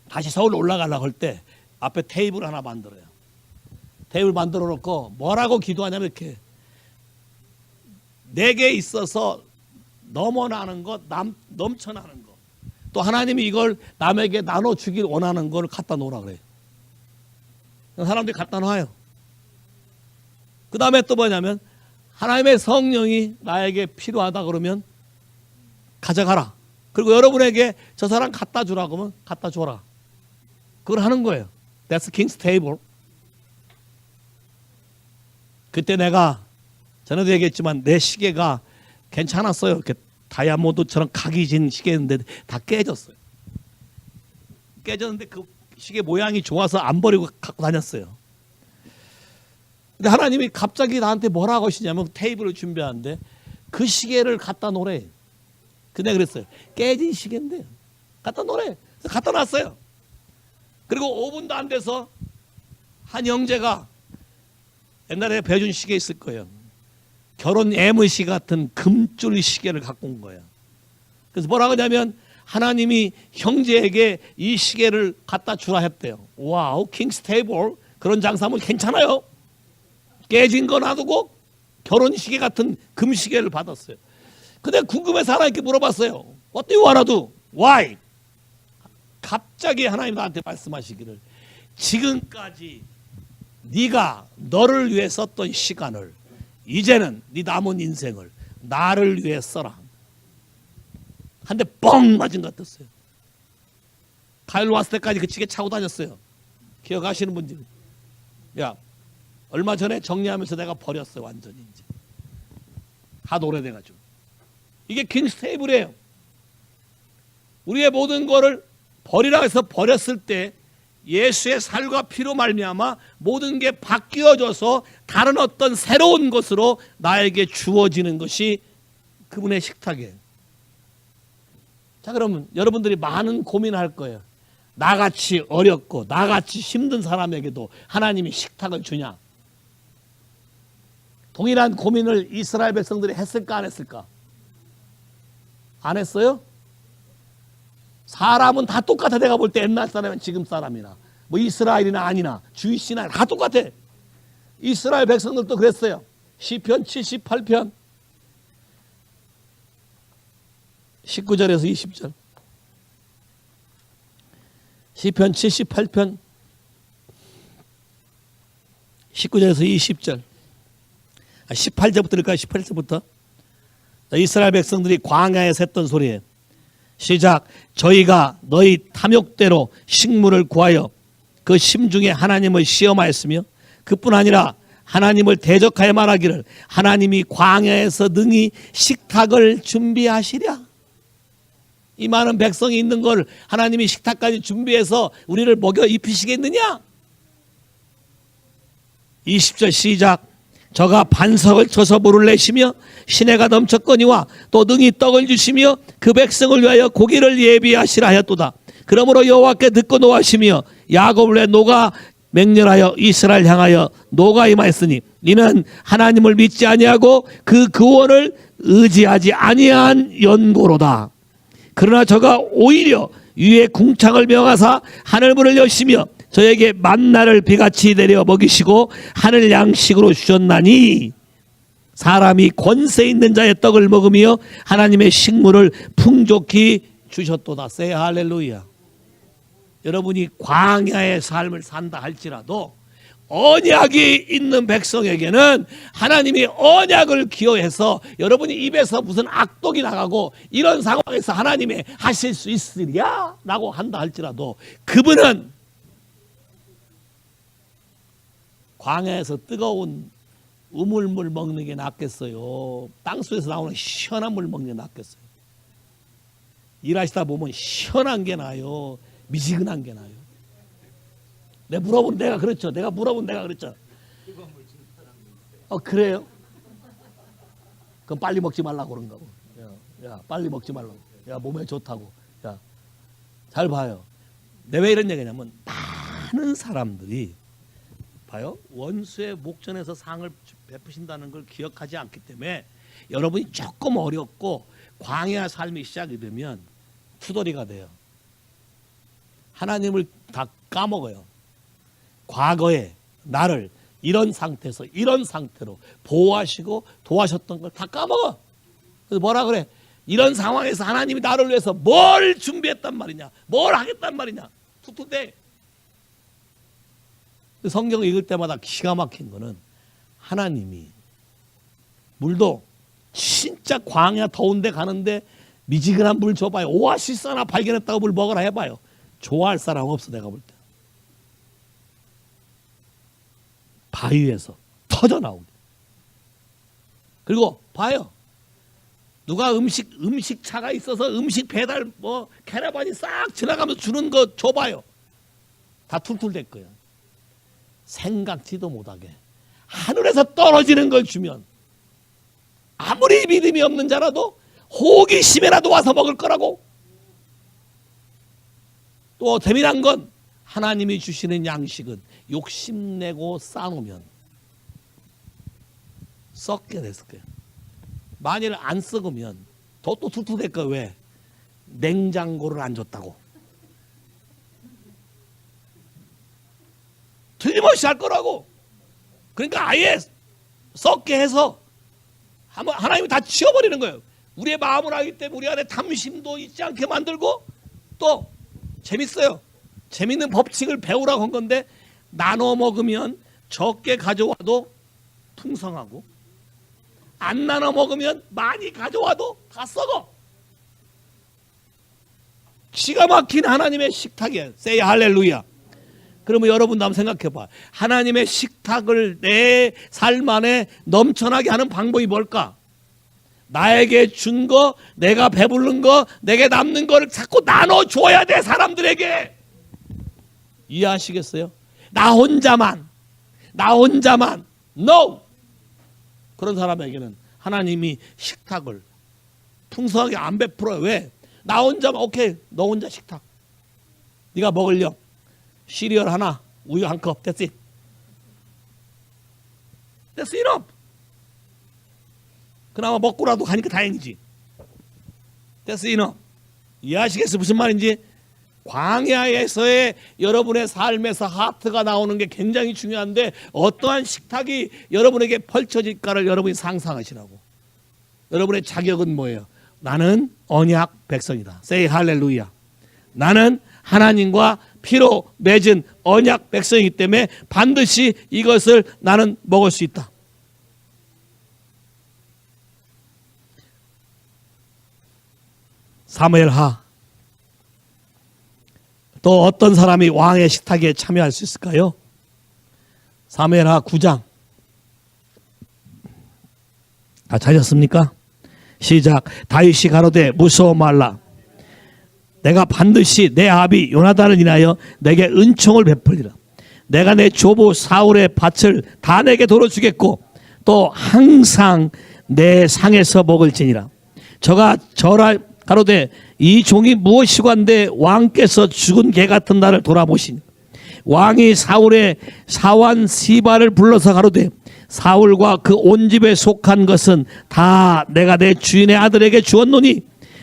Speaker 1: 다시 서울 올라가려고 할 때 앞에 테이블 하나 만들어요. 테이블 만들어 놓고 뭐라고 기도하냐면 이렇게 4개 있어서 넘어나는 것, 넘쳐나는 것, 또 하나님이 이걸 남에게 나눠주길 원하는 걸 갖다 놓으라 그래요. 사람들이 갖다 놔요. 그 다음에 또 뭐냐면 하나님의 성령이 나에게 필요하다 그러면 가져가라. 그리고 여러분에게 저 사람 갖다 주라 그러면 갖다 줘라. 그걸 하는 거예요. That's King's Table. 그때 내가 전에도 얘기했지만 내 시계가 괜찮았어요. 이렇게 다이아몬드처럼 각이 진 시계였는데 다 깨졌어요. 깨졌는데 그 시계 모양이 좋아서 안 버리고 갖고 다녔어요. 근데 하나님이 갑자기 나한테 뭐라고 하시냐면 테이블을 준비하는데 그 시계를 갖다 놓으래. 근데 그랬어요. 깨진 시계인데 갖다 놓으래. 갖다 놨어요. 그리고 5분도 안 돼서 한 형제가 옛날에 배준 시계 있을 거예요. 결혼 예물시 같은 금줄 시계를 갖고 온 거예요. 그래서 뭐라고 하냐면 하나님이 형제에게 이 시계를 갖다 주라 했대요. 와우, 킹스 테이블 그런 장사하면 괜찮아요. 깨진 거 놔두고 결혼 시계 같은 금시계를 받았어요. 근데 궁금해서 하나님께 물어봤어요. What do you wanna do? Why? 갑자기 하나님 나한테 말씀하시기를 지금까지 네가 너를 위해 썼던 시간을 이제는 네 남은 인생을 나를 위해 써라. 한 대 뻥 맞은 것 같았어요. 가을로 왔을 때까지 그 시계 차고 다녔어요. 기억하시는 분들. 야, 얼마 전에 정리하면서 내가 버렸어요. 완전히 이제. 하도 오래돼가지고. 이게 킹스 테이블이에요. 우리의 모든 거를 버리라 해서 버렸을 때 예수의 살과 피로 말미암아 모든 게 바뀌어져서 다른 어떤 새로운 것으로 나에게 주어지는 것이 그분의 식탁이에요. 자, 그러면 여러분들이 많은 고민할 거예요. 나같이 어렵고 나같이 힘든 사람에게도 하나님이 식탁을 주냐? 동일한 고민을 이스라엘 백성들이 했을까 안 했을까? 안 했어요? 사람은 다 똑같아. 내가 볼 때 옛날 사람이나 지금 사람이나 뭐 이스라엘이나 아니나 주이시나 다 똑같아. 이스라엘 백성들도 그랬어요. 시편 78편 19절에서 20절. 시편 78편 19절에서 20절. 18절부터일까요? 18절부터. 이스라엘 백성들이 광야에서 했던 소리예요. 시작. 저희가 너희 탐욕대로 식물을 구하여 그 심중에 하나님을 시험하였으며 그뿐 아니라 하나님을 대적하여 말하기를 하나님이 광야에서 능히 식탁을 준비하시랴. 이 많은 백성이 있는 걸 하나님이 식탁까지 준비해서 우리를 먹여 입히시겠느냐? 20절 시작. 저가 반석을 쳐서 물을 내시며 시내가 넘쳤거니와 또 능히 떡을 주시며 그 백성을 위하여 고기를 예비하시라 하였도다. 그러므로 여호와께 듣고 노하시며 야곱을 위해 노가 맹렬하여 이스라엘 향하여 노가 임하였으니 이는 하나님을 믿지 아니하고 그 구원을 의지하지 아니한 연고로다. 그러나 저가 오히려 위에 궁창을 명하사 하늘문을 여시며 저에게 만나를 비같이 내려 먹이시고 하늘 양식으로 주셨나니 사람이 권세 있는 자의 떡을 먹으며 하나님의 식물을 풍족히 주셨도다. Say 할렐루야. 여러분이 광야의 삶을 산다 할지라도 언약이 있는 백성에게는 하나님이 언약을 기여해서 여러분이 입에서 무슨 악독이 나가고 이런 상황에서 하나님이 하실 수 있으랴 라고 한다 할지라도 그분은 광야에서 뜨거운 우물물 먹는 게 낫겠어요? 땅속에서 나오는 시원한 물 먹는 게 낫겠어요? 일하시다 보면 시원한 게 나아요? 미지근한 게 나아요? 내가 물어본 내가 그렇죠. 그래요? 그럼 빨리 먹지 말라고 그런가 보. 야, 빨리 먹지 말라고. 야, 몸에 좋다고. 야, 잘 봐요. 내가 왜 이런 얘기냐면 많은 사람들이 봐요. 원수의 목전에서 상을 베푸신다는 걸 기억하지 않기 때문에 여러분이 조금 어렵고 광야 삶이 시작이 되면 투덜이가 돼요. 하나님을 다 까먹어요. 과거에 나를 이런 상태에서 이런 상태로 보호하시고 도와셨던 걸 다 까먹어. 그래서 뭐라 그래? 이런 상황에서 하나님이 나를 위해서 뭘 준비했단 말이냐, 뭘 하겠단 말이냐, 툭툭대. 성경 읽을 때마다 기가 막힌 거는 하나님이 물도 진짜 광야 더운데 가는데 미지근한 물 줘봐요. 오아시스 하나 발견했다고 물 먹으라 해봐요. 좋아할 사람 없어. 내가 볼 때. 바위에서 터져나오게. 그리고 봐요. 누가 음식 차가 있어서 음식 배달 캐러반이 싹 지나가면서 주는 거 줘봐요. 다 툴툴댈 거예요. 생각지도 못하게 하늘에서 떨어지는 걸 주면 아무리 믿음이 없는 자라도 호기심에라도 와서 먹을 거라고. 또 재미난 건 하나님이 주시는 양식은 욕심내고 쌓아놓으면 썩게 됐을 거예요. 만일 안 썩으면 또 툴툴댈 거예요. 왜? 냉장고를 안 줬다고. 틀림없이 할 거라고. 그러니까 아예 썩게 해서 하나님이 다 치워버리는 거예요. 우리의 마음을 알기 때문에 우리 안에 탐심도 있지 않게 만들고, 또 재밌어요. 재밌는 법칙을 배우라고 한 건데, 나눠 먹으면 적게 가져와도 풍성하고, 안 나눠 먹으면 많이 가져와도 다 썩어. 기가 막힌 하나님의 식탁이에요. Say 할렐루야. 그러면 여러분도 한번 생각해봐. 하나님의 식탁을 내 삶 안에 넘쳐나게 하는 방법이 뭘까? 나에게 준 거, 내가 배부른 거, 내게 남는 거를 자꾸 나눠줘야 돼. 사람들에게. 이해하시겠어요? 나 혼자만. No. 그런 사람에게는 하나님이 식탁을 풍성하게 안 베풀어요. 왜? 나 혼자만. 오케이, 너 혼자 식탁. 네가 먹으려 시리얼 하나, 우유 한 컵. That's it. That's enough. 그나마 먹고라도 가니까 다행이지. That's enough. 이해하시겠어요? 무슨 말인지? 광야에서의 여러분의 삶에서 하트가 나오는 게 굉장히 중요한데, 어떠한 식탁이 여러분에게 펼쳐질까를 여러분이 상상하시라고. 여러분의 자격은 뭐예요? 나는 언약 백성이다. Say 할렐루야. 나는 하나님과 피로 맺은 언약 백성이기 때문에 반드시 이것을 나는 먹을 수 있다. 사무엘하. 또 어떤 사람이 왕의 식탁에 참여할 수 있을까요? 사무엘하 9장. 다 찾았습니까? 시작. 다윗이 가로되 무서워 말라. 내가 반드시 내 아비 요나단을 인하여 내게 은총을 베풀리라. 내가 내 조부 사울의 밭을 다 내게 돌려주겠고, 또 항상 내 상에서 먹을지니라. 저가 저라 가로되 이 종이 무엇이고 한데 왕께서 죽은 개 같은 나를 돌아보시니. 왕이 사울의 사환 시바를 불러서 가로되 사울과 그 온 집에 속한 것은 다 내가 내 주인의 아들에게 주었노니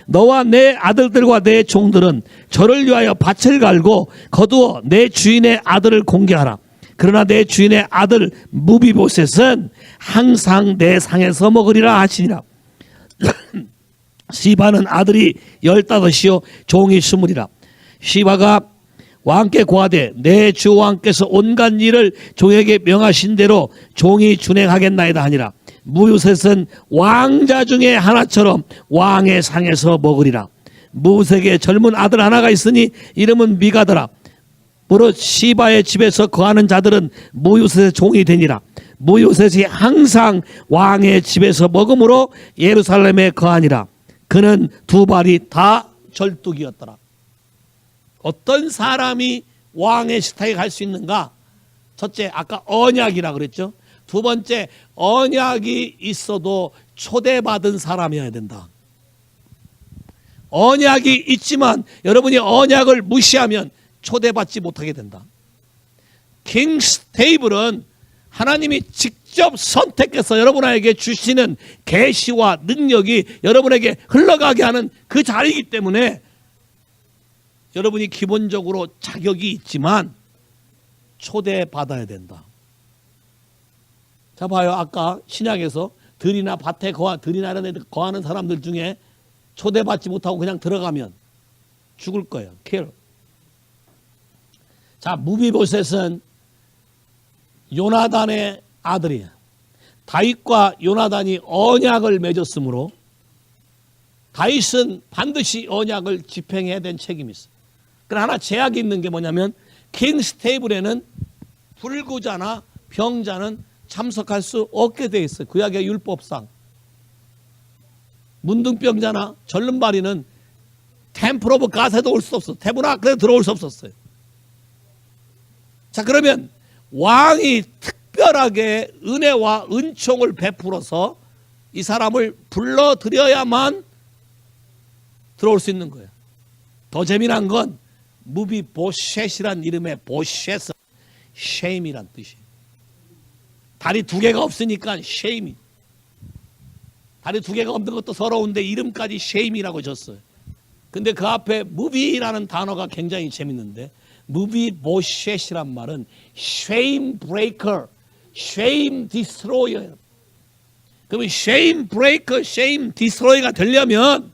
Speaker 1: 너와 내 아들들과 내 종들은 저를 위하여 밭을 갈고 거두어 내 주인의 아들을 공개하라. 그러나 내 주인의 아들 무비보셋은 항상 내 상에서 먹으리라 하시니라. 시바는 아들이 15이요 종이 20이라. 시바가 왕께 고하되 내 주 왕께서 온갖 일을 종에게 명하신 대로 종이 준행하겠나이다 하니라. 무요셋은 왕자 중에 하나처럼 왕의 상에서 먹으리라. 무색의 젊은 아들 하나가 있으니 이름은 미가더라. 무릇 시바의 집에서 거하는 자들은 무요셋의 종이 되니라. 무요셋이 항상 왕의 집에서 먹음으로 예루살렘에 거하니라. 그는 두 발이 다 절뚝이었더라. 어떤 사람이 왕의 식탁에 갈 수 있는가? 첫째, 아까 언약이라 그랬죠. 두 번째, 언약이 있어도 초대받은 사람이어야 된다. 언약이 있지만 여러분이 언약을 무시하면 초대받지 못하게 된다. 킹스 테이블은 하나님이 직접 선택해서 여러분에게 주시는 계시와 능력이 여러분에게 흘러가게 하는 그 자리이기 때문에 여러분이 기본적으로 자격이 있지만 초대받아야 된다. 자, 봐요. 아까 신약에서 들이나 밭에 들이나 이런 데 거하는 사람들 중에 초대받지 못하고 그냥 들어가면 죽을 거예요. 킬. 자, 무비보셋은 요나단의 아들이야. 다윗과 요나단이 언약을 맺었으므로 다윗은 반드시 언약을 집행해야 된 책임이 있어. 그러나 하나 제약이 있는 게 뭐냐면 킹스 테이블에는 불구자나 병자는 참석할 수 없게 돼 있어요. 구약의 율법상. 문둥병자나 절름발이는 템플 오브 갓에도 올 수 없어. 태분학교에 들어올 수 없었어요. 자, 그러면 왕이 특별하게 은혜와 은총을 베풀어서 이 사람을 불러들여야만 들어올 수 있는 거예요. 더 재미난 건 무비보셋이란 이름의 보셋은 쉐임이란 뜻이에요. 다리 두 개가 없으니까 쉐임이. 다리 두 개가 없는 것도 서러운데 이름까지 쉐임이라고 줬어요. 근데 그 앞에 무비라는 단어가 굉장히 재밌는데 무비보셋이란 말은 shame breaker, shame destroyer. 그러면 shame breaker, shame destroyer가 되려면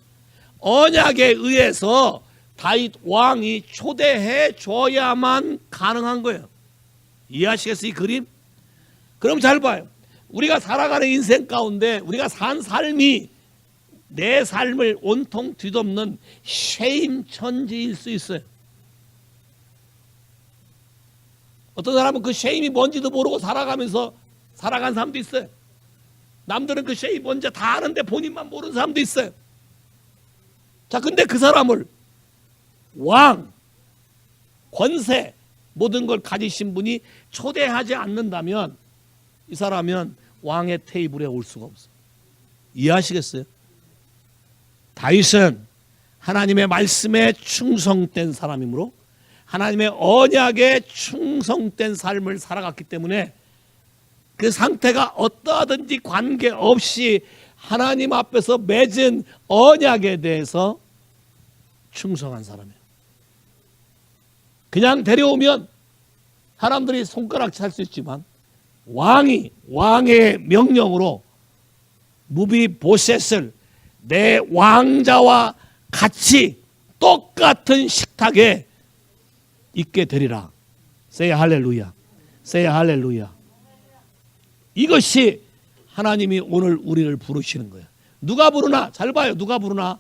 Speaker 1: 언약에 의해서 다윗 왕이 초대해 줘야만 가능한 거예요. 이해하시겠어요, 이 그림? 그럼 잘 봐요. 우리가 살아가는 인생 가운데 우리가 산 삶이 내 삶을 온통 뒤덮는 쉐임 천지일 수 있어요. 어떤 사람은 그 쉐임이 뭔지도 모르고 살아가면서 살아간 사람도 있어요. 남들은 그 쉐임이 뭔지 다 아는데 본인만 모르는 사람도 있어요. 자, 근데 그 사람을 왕, 권세, 모든 걸 가지신 분이 초대하지 않는다면 이 사람은 왕의 테이블에 올 수가 없어요. 이해하시겠어요? 다윗은 하나님의 말씀에 충성된 사람이므로 하나님의 언약에 충성된 삶을 살아갔기 때문에 그 상태가 어떠하든지 관계없이 하나님 앞에서 맺은 언약에 대해서 충성한 사람이에요. 그냥 데려오면 사람들이 손가락 찰 수 있지만 왕의 명령으로 무비보셋을 내 왕자와 같이 똑같은 식탁에 있게 되리라. Say 할렐루야. Say 할렐루야. 이것이 하나님이 오늘 우리를 부르시는 거예요. 누가 부르나? 잘 봐요. 누가 부르나?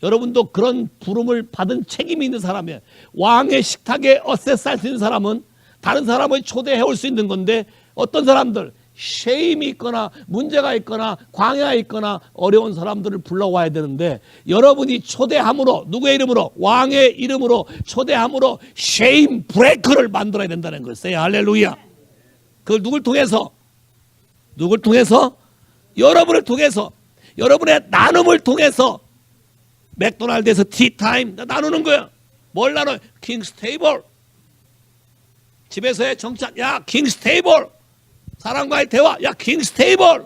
Speaker 1: 여러분도 그런 부름을 받은 책임이 있는 사람이에요. 왕의 식탁에 어세스할 수 있는 사람은 다른 사람을 초대해 올 수 있는 건데 어떤 사람들 쉐임이 있거나 문제가 있거나 광야에 있거나 어려운 사람들을 불러와야 되는데 여러분이 초대함으로 누구의 이름으로? 왕의 이름으로 초대함으로 쉐임 브레이커를 만들어야 된다는 거예요. 할렐루야. 그걸 누굴 통해서? 누굴 통해서? 여러분을 통해서, 여러분의 나눔을 통해서. 맥도날드에서 티타임 나누는 거야. 뭘 나눠? 킹스 테이블. 집에서의 정찬, 야 킹스 테이블. 사람과의 대화, 야 킹스 테이블.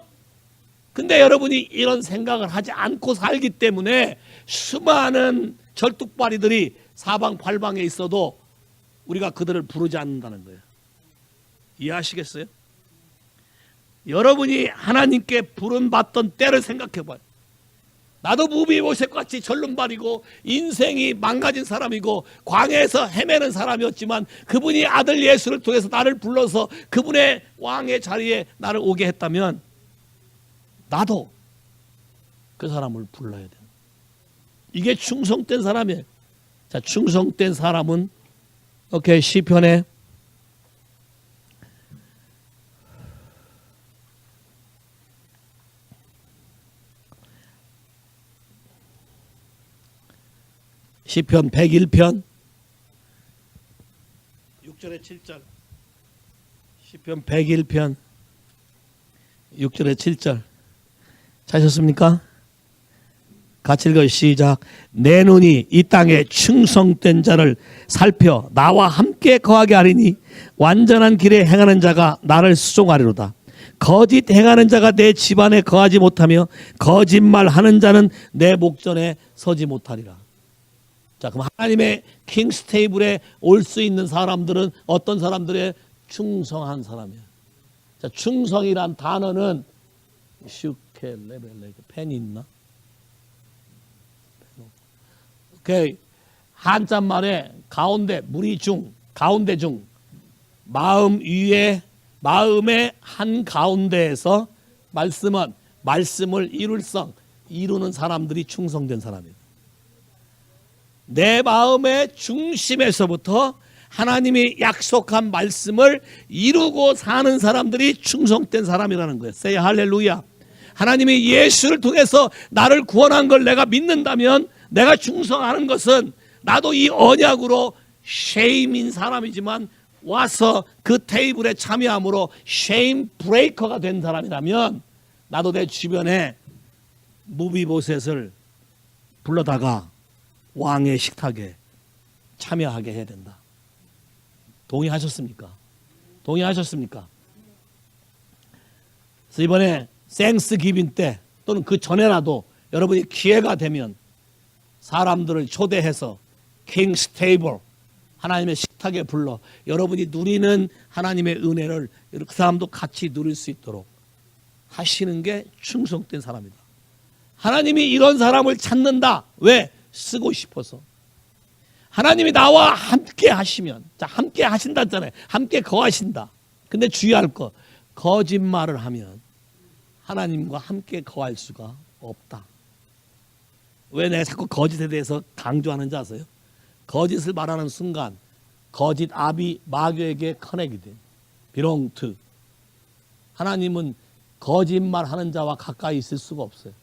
Speaker 1: 근데 여러분이 이런 생각을 하지 않고 살기 때문에 수많은 절뚝발이들이 사방팔방에 있어도 우리가 그들을 부르지 않는다는 거예요. 이해하시겠어요? 여러분이 하나님께 부름받던 때를 생각해 봐요. 나도 무비보셋 같이 절름발이고 인생이 망가진 사람이고 광야에서 헤매는 사람이었지만 그분이 아들 예수를 통해서 나를 불러서 그분의 왕의 자리에 나를 오게 했다면 나도 그 사람을 불러야 돼요. 이게 충성된 사람이에요. 자, 충성된 사람은 오케이, 시편에 시편 101편 6절에 7절 시편 101편 6절에 7절 찾으셨습니까? 같이 읽어 시작. 내 눈이 이 땅에 충성된 자를 살펴 나와 함께 거하게 하리니 완전한 길에 행하는 자가 나를 수종하리로다. 거짓 행하는 자가 내 집안에 거하지 못하며 거짓말하는 자는 내 목전에 서지 못하리라. 자, 그럼 하나님의 킹스 테이블에 올 수 있는 사람들은 어떤 사람들의 충성한 사람이야. 자, 충성이란 단어는 슈케 레벨레 펜이 있나? 오케이. 한자말에 가운데 무리 중 가운데 중 마음 위에 마음의 한 가운데에서 말씀은 말씀을 이루는 사람들이 충성된 사람이에요. 내 마음의 중심에서부터 하나님이 약속한 말씀을 이루고 사는 사람들이 충성된 사람이라는 거예요. Say 할렐루야. 하나님이 예수를 통해서 나를 구원한 걸 내가 믿는다면 내가 충성하는 것은 나도 이 언약으로 쉐임인 사람이지만 와서 그 테이블에 참여함으로 쉐임 브레이커가 된 사람이라면 나도 내 주변에 무비보셋을 불러다가 왕의 식탁에 참여하게 해야 된다. 동의하셨습니까? 동의하셨습니까? 그래서 이번에 땡스기빙 때 또는 그 전에라도 여러분이 기회가 되면 사람들을 초대해서 킹스 테이블 하나님의 식탁에 불러 여러분이 누리는 하나님의 은혜를 그 사람도 같이 누릴 수 있도록 하시는 게 충성된 사람이다. 하나님이 이런 사람을 찾는다. 왜? 쓰고 싶어서. 하나님이 나와 함께 하시면, 자, 함께 하신다 했잖아요. 함께 거하신다. 근데 주의할 거, 거짓말을 하면 하나님과 함께 거할 수가 없다. 왜 내가 자꾸 거짓에 대해서 강조하는지 아세요? 거짓을 말하는 순간 거짓 압이 마귀에게 커넥이 돼. belong to. 하나님은 거짓말하는 자와 가까이 있을 수가 없어요.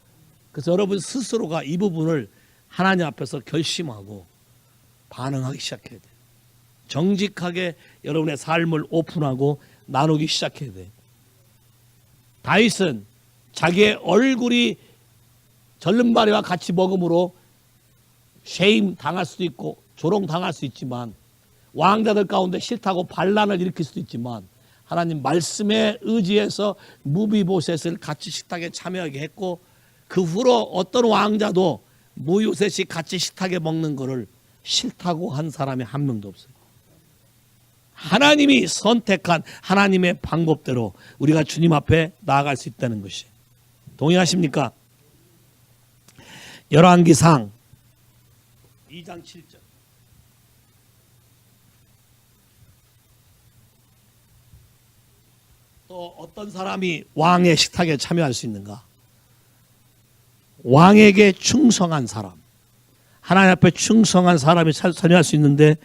Speaker 1: 그래서 여러분 스스로가 이 부분을 하나님 앞에서 결심하고 반응하기 시작해야 돼요. 정직하게 여러분의 삶을 오픈하고 나누기 시작해야 돼요. 다윗은 자기의 얼굴이 절름발이와 같이 먹음으로 쉐임 당할 수도 있고 조롱 당할 수 있지만 왕자들 가운데 싫다고 반란을 일으킬 수도 있지만 하나님 말씀에 의지해서 무비보셋을 같이 식탁에 참여하게 했고 그 후로 어떤 왕자도 무요셋이 같이 식탁에 먹는 것을 싫다고 한 사람이 한 명도 없어요. 하나님이 선택한 하나님의 방법대로 우리가 주님 앞에 나아갈 수 있다는 것이. 동의하십니까? 열왕기상 2장 7절. 또 어떤 사람이 왕의 식탁에 참여할 수 있는가? 왕에게 충성한 사람, 하나님 앞에 충성한 사람이 참여할 수 있는데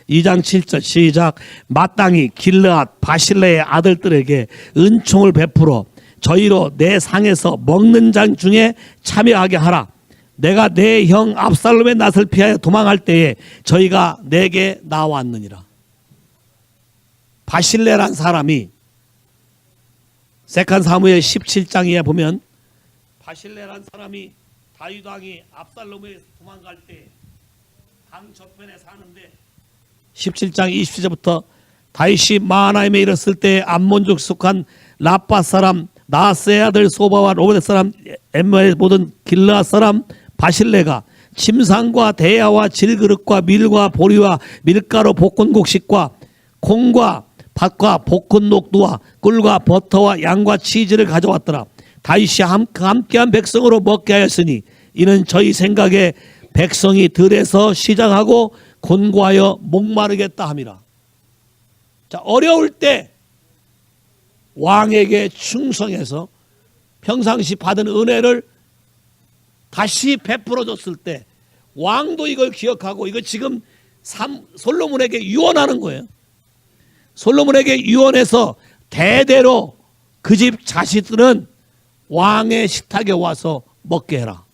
Speaker 1: 2장 7절 시작. 마땅히 길르앗 바실레의 아들들에게 은총을 베풀어 저희로 내 상에서 먹는 장 중에 참여하게 하라. 내가 내 형 압살롬의 낯을 피하여 도망할 때에 저희가 내게 나왔느니라. 바실레란 사람이 세칸 사무엘 17장에 보면 바실레란 사람이 다윗 왕이 압살롬에 도망갈 때 강 저편에 사는데 17장 27절부터 다윗이 마하나임에 이르렀을 때 암몬족 속한 라빠 사람 나하스의 아들 소바와 로벳 사람 엠마의 모든 길르앗 사람 바실레가 침상과 대야와 질그릇과 밀과 보리와 밀가루 볶은 곡식과 콩과 팥과 볶은 녹두와 꿀과 버터와 양과 치즈를 가져왔더라. 다윗이 함께한 백성으로 먹게 하였으니 이는 저희 생각에 백성이 들에서 시작하고 곤고하여 목마르겠다 함이라. 자, 어려울 때 왕에게 충성해서 평상시 받은 은혜를 다시 베풀어 줬을 때 왕도 이걸 기억하고 이거 지금 솔로몬에게 유언하는 거예요. 솔로몬에게 유언해서 대대로 그 집 자식들은 왕의 식탁에 와서 먹게 해라.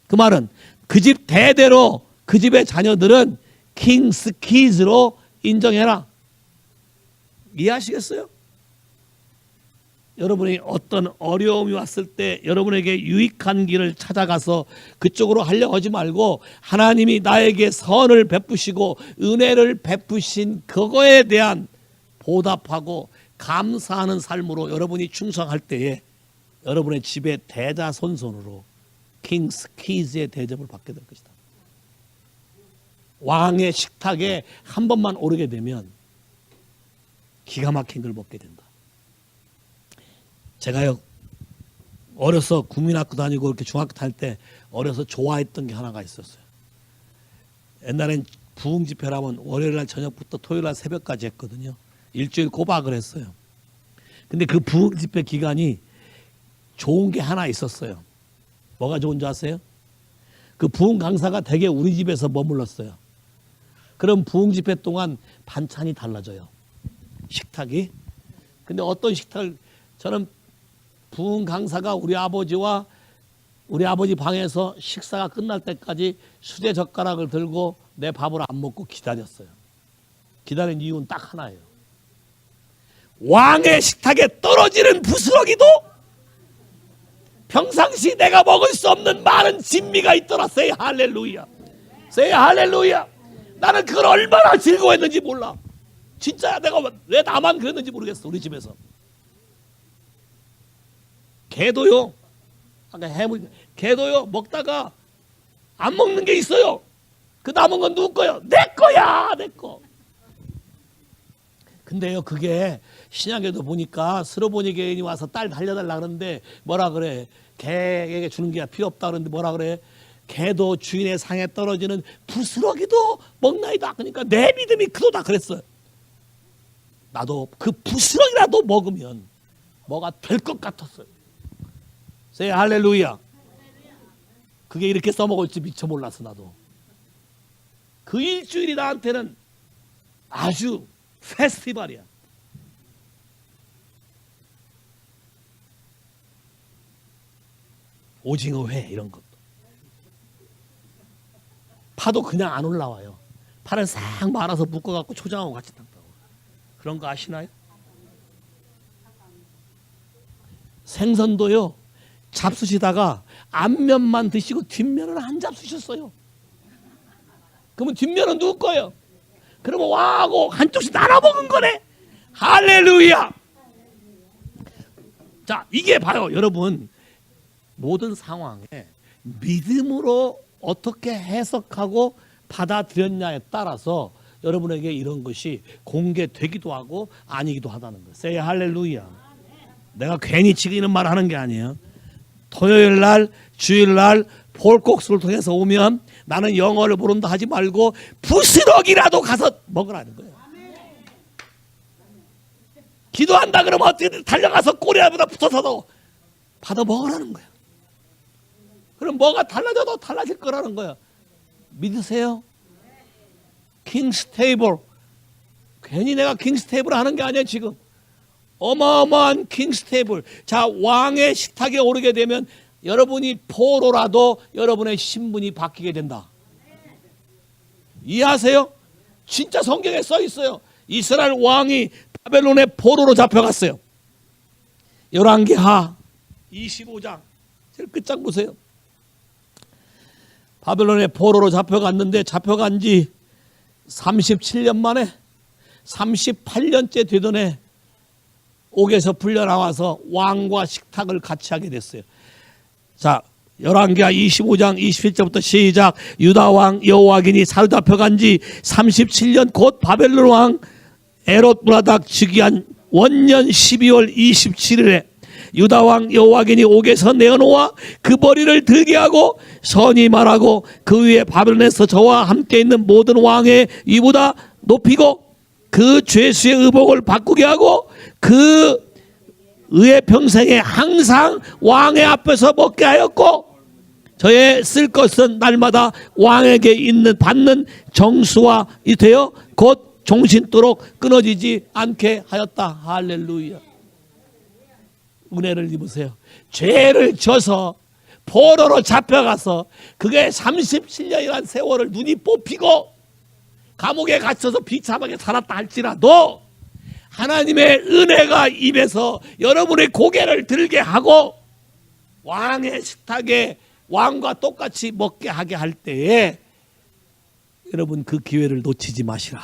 Speaker 1: 그 말은 그 집 대대로 그 집의 자녀들은 킹스 키즈로 인정해라. 이해하시겠어요? 여러분이 어떤 어려움이 왔을 때 여러분에게 유익한 길을 찾아가서 그쪽으로 하려고 하지 말고 하나님이 나에게 선을 베푸시고 은혜를 베푸신 그거에 대한 보답하고 감사하는 삶으로 여러분이 충성할 때에 여러분의 집에 대자손손으로 킹스 키즈의 대접을 받게 될 것이다. 왕의 식탁에 한 번만 오르게 되면 기가 막힌 걸 먹게 된다. 제가요 어려서 국민학교 다니고 이렇게 중학교 다닐 때 어려서 좋아했던 게 하나가 있었어요. 옛날엔 부흥집회라면 월요일날 저녁부터 토요일날 새벽까지 했거든요. 일주일 꼬박을 했어요. 근데 그 부흥집회 기간이 좋은 게 하나 있었어요. 뭐가 좋은 줄 아세요? 그 부흥 강사가 대개 우리 집에서 머물렀어요. 그럼 부흥집회 동안 반찬이 달라져요. 식탁이. 근데 어떤 식탁을 저는 부흥 강사가 우리 아버지와 우리 아버지 방에서 식사가 끝날 때까지 수제 젓가락을 들고 내 밥을 안 먹고 기다렸어요. 기다린 이유는 딱 하나예요. 왕의 식탁에 떨어지는 부스러기도 평상시 내가 먹을 수 없는 많은 진미가 있더라. 세이 할렐루야. 세이 할렐루야. 나는 그걸 얼마나 즐거워했는지 몰라. 진짜야. 내가 왜 나만 그랬는지 모르겠어. 우리 집에서. 개도요. 아까 개도요. 먹다가 안 먹는 게 있어요. 그 남은 건 누구 거요? 내 거야. 내 거. 근데요. 그게 신약에도 보니까 스로보니 개인이 와서 딸 달려달라 그러는데 뭐라 그래? 개에게 주는 게 필요 없다 그러는데 뭐라 그래? 개도 주인의 상에 떨어지는 부스러기도 먹나이다. 그러니까 내 믿음이 그도다 그랬어요. 나도 그 부스러기라도 먹으면 뭐가 될 것 같았어요. 세 할렐루야. 그게 이렇게 써먹을지 미처 몰랐어. 나도 그 일주일이 나한테는 아주 페스티벌이야. 오징어회 이런 것도 파도 그냥 안 올라와요. 파를 싹 말아서 묶어갖고 초장하고 같이 딱 나와요. 그런 거 아시나요? 생선도요. 잡수시다가 앞면만 드시고 뒷면은 안 잡수셨어요. 그러면 뒷면은 누구 거예요? 그러면 와하고 한쪽씩 나눠 먹은 거네. 할렐루야. 자, 이게 봐요. 여러분 모든 상황에 믿음으로 어떻게 해석하고 받아들였냐에 따라서 여러분에게 이런 것이 공개되기도 하고 아니기도 하다는 거예요. 세이 할렐루야. 내가 괜히 지금 이런 말 하는 게 아니에요. 토요일 날, 주일 날 폴콕스를 통해서 오면 나는 영어를 모른다 하지 말고 부스러기라도 가서 먹으라는 거예요. 기도한다 그러면 어떻게 달려가서 꼬리보다 붙어서도 받아 먹으라는 거예요. 그럼 뭐가 달라져도 달라질 거라는 거예요. 믿으세요? 킹스 테이블. 괜히 내가 킹스 테이블 하는 게 아니에요. 지금 어마어마한 킹스 테이블. 자, 왕의 식탁에 오르게 되면 여러분이 포로라도 여러분의 신분이 바뀌게 된다. 이해하세요? 진짜 성경에 써 있어요. 이스라엘 왕이 바벨론의 포로로 잡혀갔어요. 열왕기하 25장 제일 끝장 보세요. 바벨론의 포로로 잡혀갔는데 잡혀간 지 37년 만에 38년째 되던 해 옥에서 풀려나와서 왕과 식탁을 같이 하게 됐어요. 자, 열왕기하 25장 27절부터 시작. 유다 왕 여호와긴이 사로잡혀간 지 37년 곧 바벨론 왕 에롯무라닥 즉위한 원년 12월 27일에 유다 왕 여호와긴이 옥에서 내어놓아 그 머리를 들게 하고 선이 말하고 그 위에 바벨론에서 저와 함께 있는 모든 왕의 위보다 높이고 그 죄수의 의복을 바꾸게 하고 그 의의 평생에 항상 왕의 앞에서 먹게 하였고 저의 쓸 것은 날마다 왕에게 있는 받는 정수와 되어 곧 종신토록 끊어지지 않게 하였다. 할렐루야. 은혜를 입으세요. 죄를 져서 포로로 잡혀가서 그게 37년이라는 세월을 눈이 뽑히고 감옥에 갇혀서 비참하게 살았다 할지라도 하나님의 은혜가 임해서 여러분의 고개를 들게 하고 왕의 식탁에 왕과 똑같이 먹게 하게 할 때에 여러분 그 기회를 놓치지 마시라.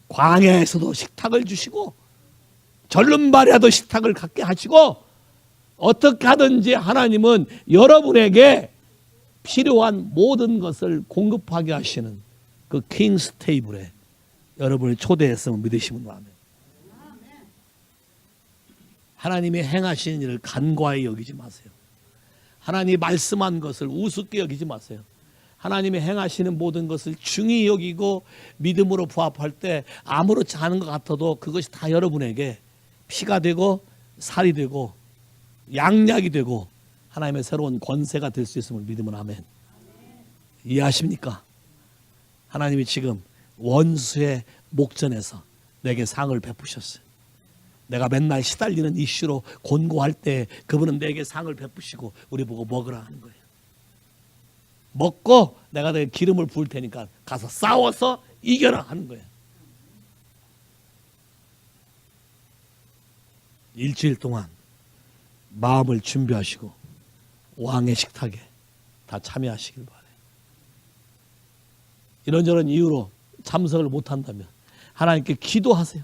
Speaker 1: 광야에서도 식탁을 주시고 절름발이라도 식탁을 갖게 하시고 어떻게 하든지 하나님은 여러분에게 필요한 모든 것을 공급하게 하시는 그 킹스 테이블에 여러분을 초대했음을 믿으시면 아멘. 하나님이 행하시는 일을 간과히 여기지 마세요. 하나님이 말씀한 것을 우습게 여기지 마세요. 하나님이 행하시는 모든 것을 중히 여기고 믿음으로 부합할 때 아무렇지 않은 것 같아도 그것이 다 여러분에게 피가 되고 살이 되고 양약이 되고 하나님의 새로운 권세가 될 수 있음을 믿으면 아멘. 이해하십니까? 하나님이 지금 원수의 목전에서 내게 상을 베푸셨어요. 내가 맨날 시달리는 이슈로 곤고할 때 그분은 내게 상을 베푸시고 우리 보고 먹으라 하는 거예요. 먹고 내가 내게 기름을 부을 테니까 가서 싸워서 이겨라 하는 거예요. 일주일 동안 마음을 준비하시고 왕의 식탁에 다 참여하시길 바라요. 이런저런 이유로 참석을 못한다면 하나님께 기도하세요.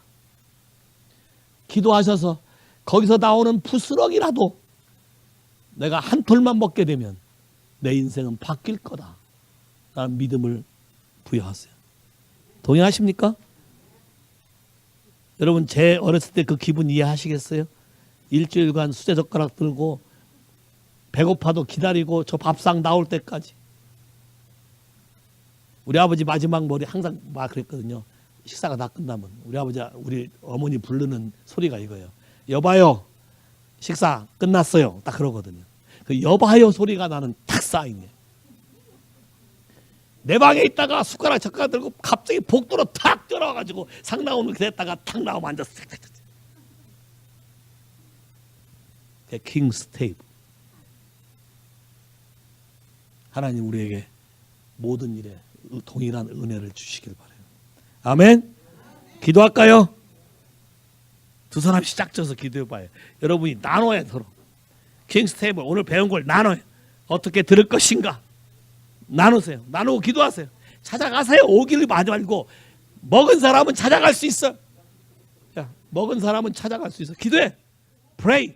Speaker 1: 기도하셔서 거기서 나오는 부스럭이라도 내가 한 톨만 먹게 되면 내 인생은 바뀔 거다 라는 믿음을 부여하세요. 동의하십니까? 여러분 제 어렸을 때 그 기분 이해하시겠어요? 일주일간 수제젓가락 들고 배고파도 기다리고 저 밥상 나올 때까지. 우리 아버지 마지막 머리 항상 막 그랬거든요. 식사가 다 끝나면 우리 어머니 부르는 소리가 이거예요. 여봐요, 식사 끝났어요. 딱 그러거든요. 그 여봐요 소리가 나는 탁 사인이에요. 내 방에 있다가 숟가락 젓가락 들고 갑자기 복도로 탁 뛰어나와가지고 상 나오는 그랬다가 탁 나오면 앉았어. 그게 킹스 테이블. 하나님 우리에게 모든 일에 동일한 은혜를 주시길 바라요. 아멘. 기도할까요? 두 사람씩 짝져서 기도해봐요. 여러분이 나눠야 서로. 킹스 테이블 오늘 배운 걸 나눠요. 어떻게 들을 것인가 나누세요. 나누고 기도하세요. 찾아가세요. 오기를 하지 말고 먹은 사람은 찾아갈 수 있어. 자, 먹은 사람은 찾아갈 수 있어. 기도해. Pray.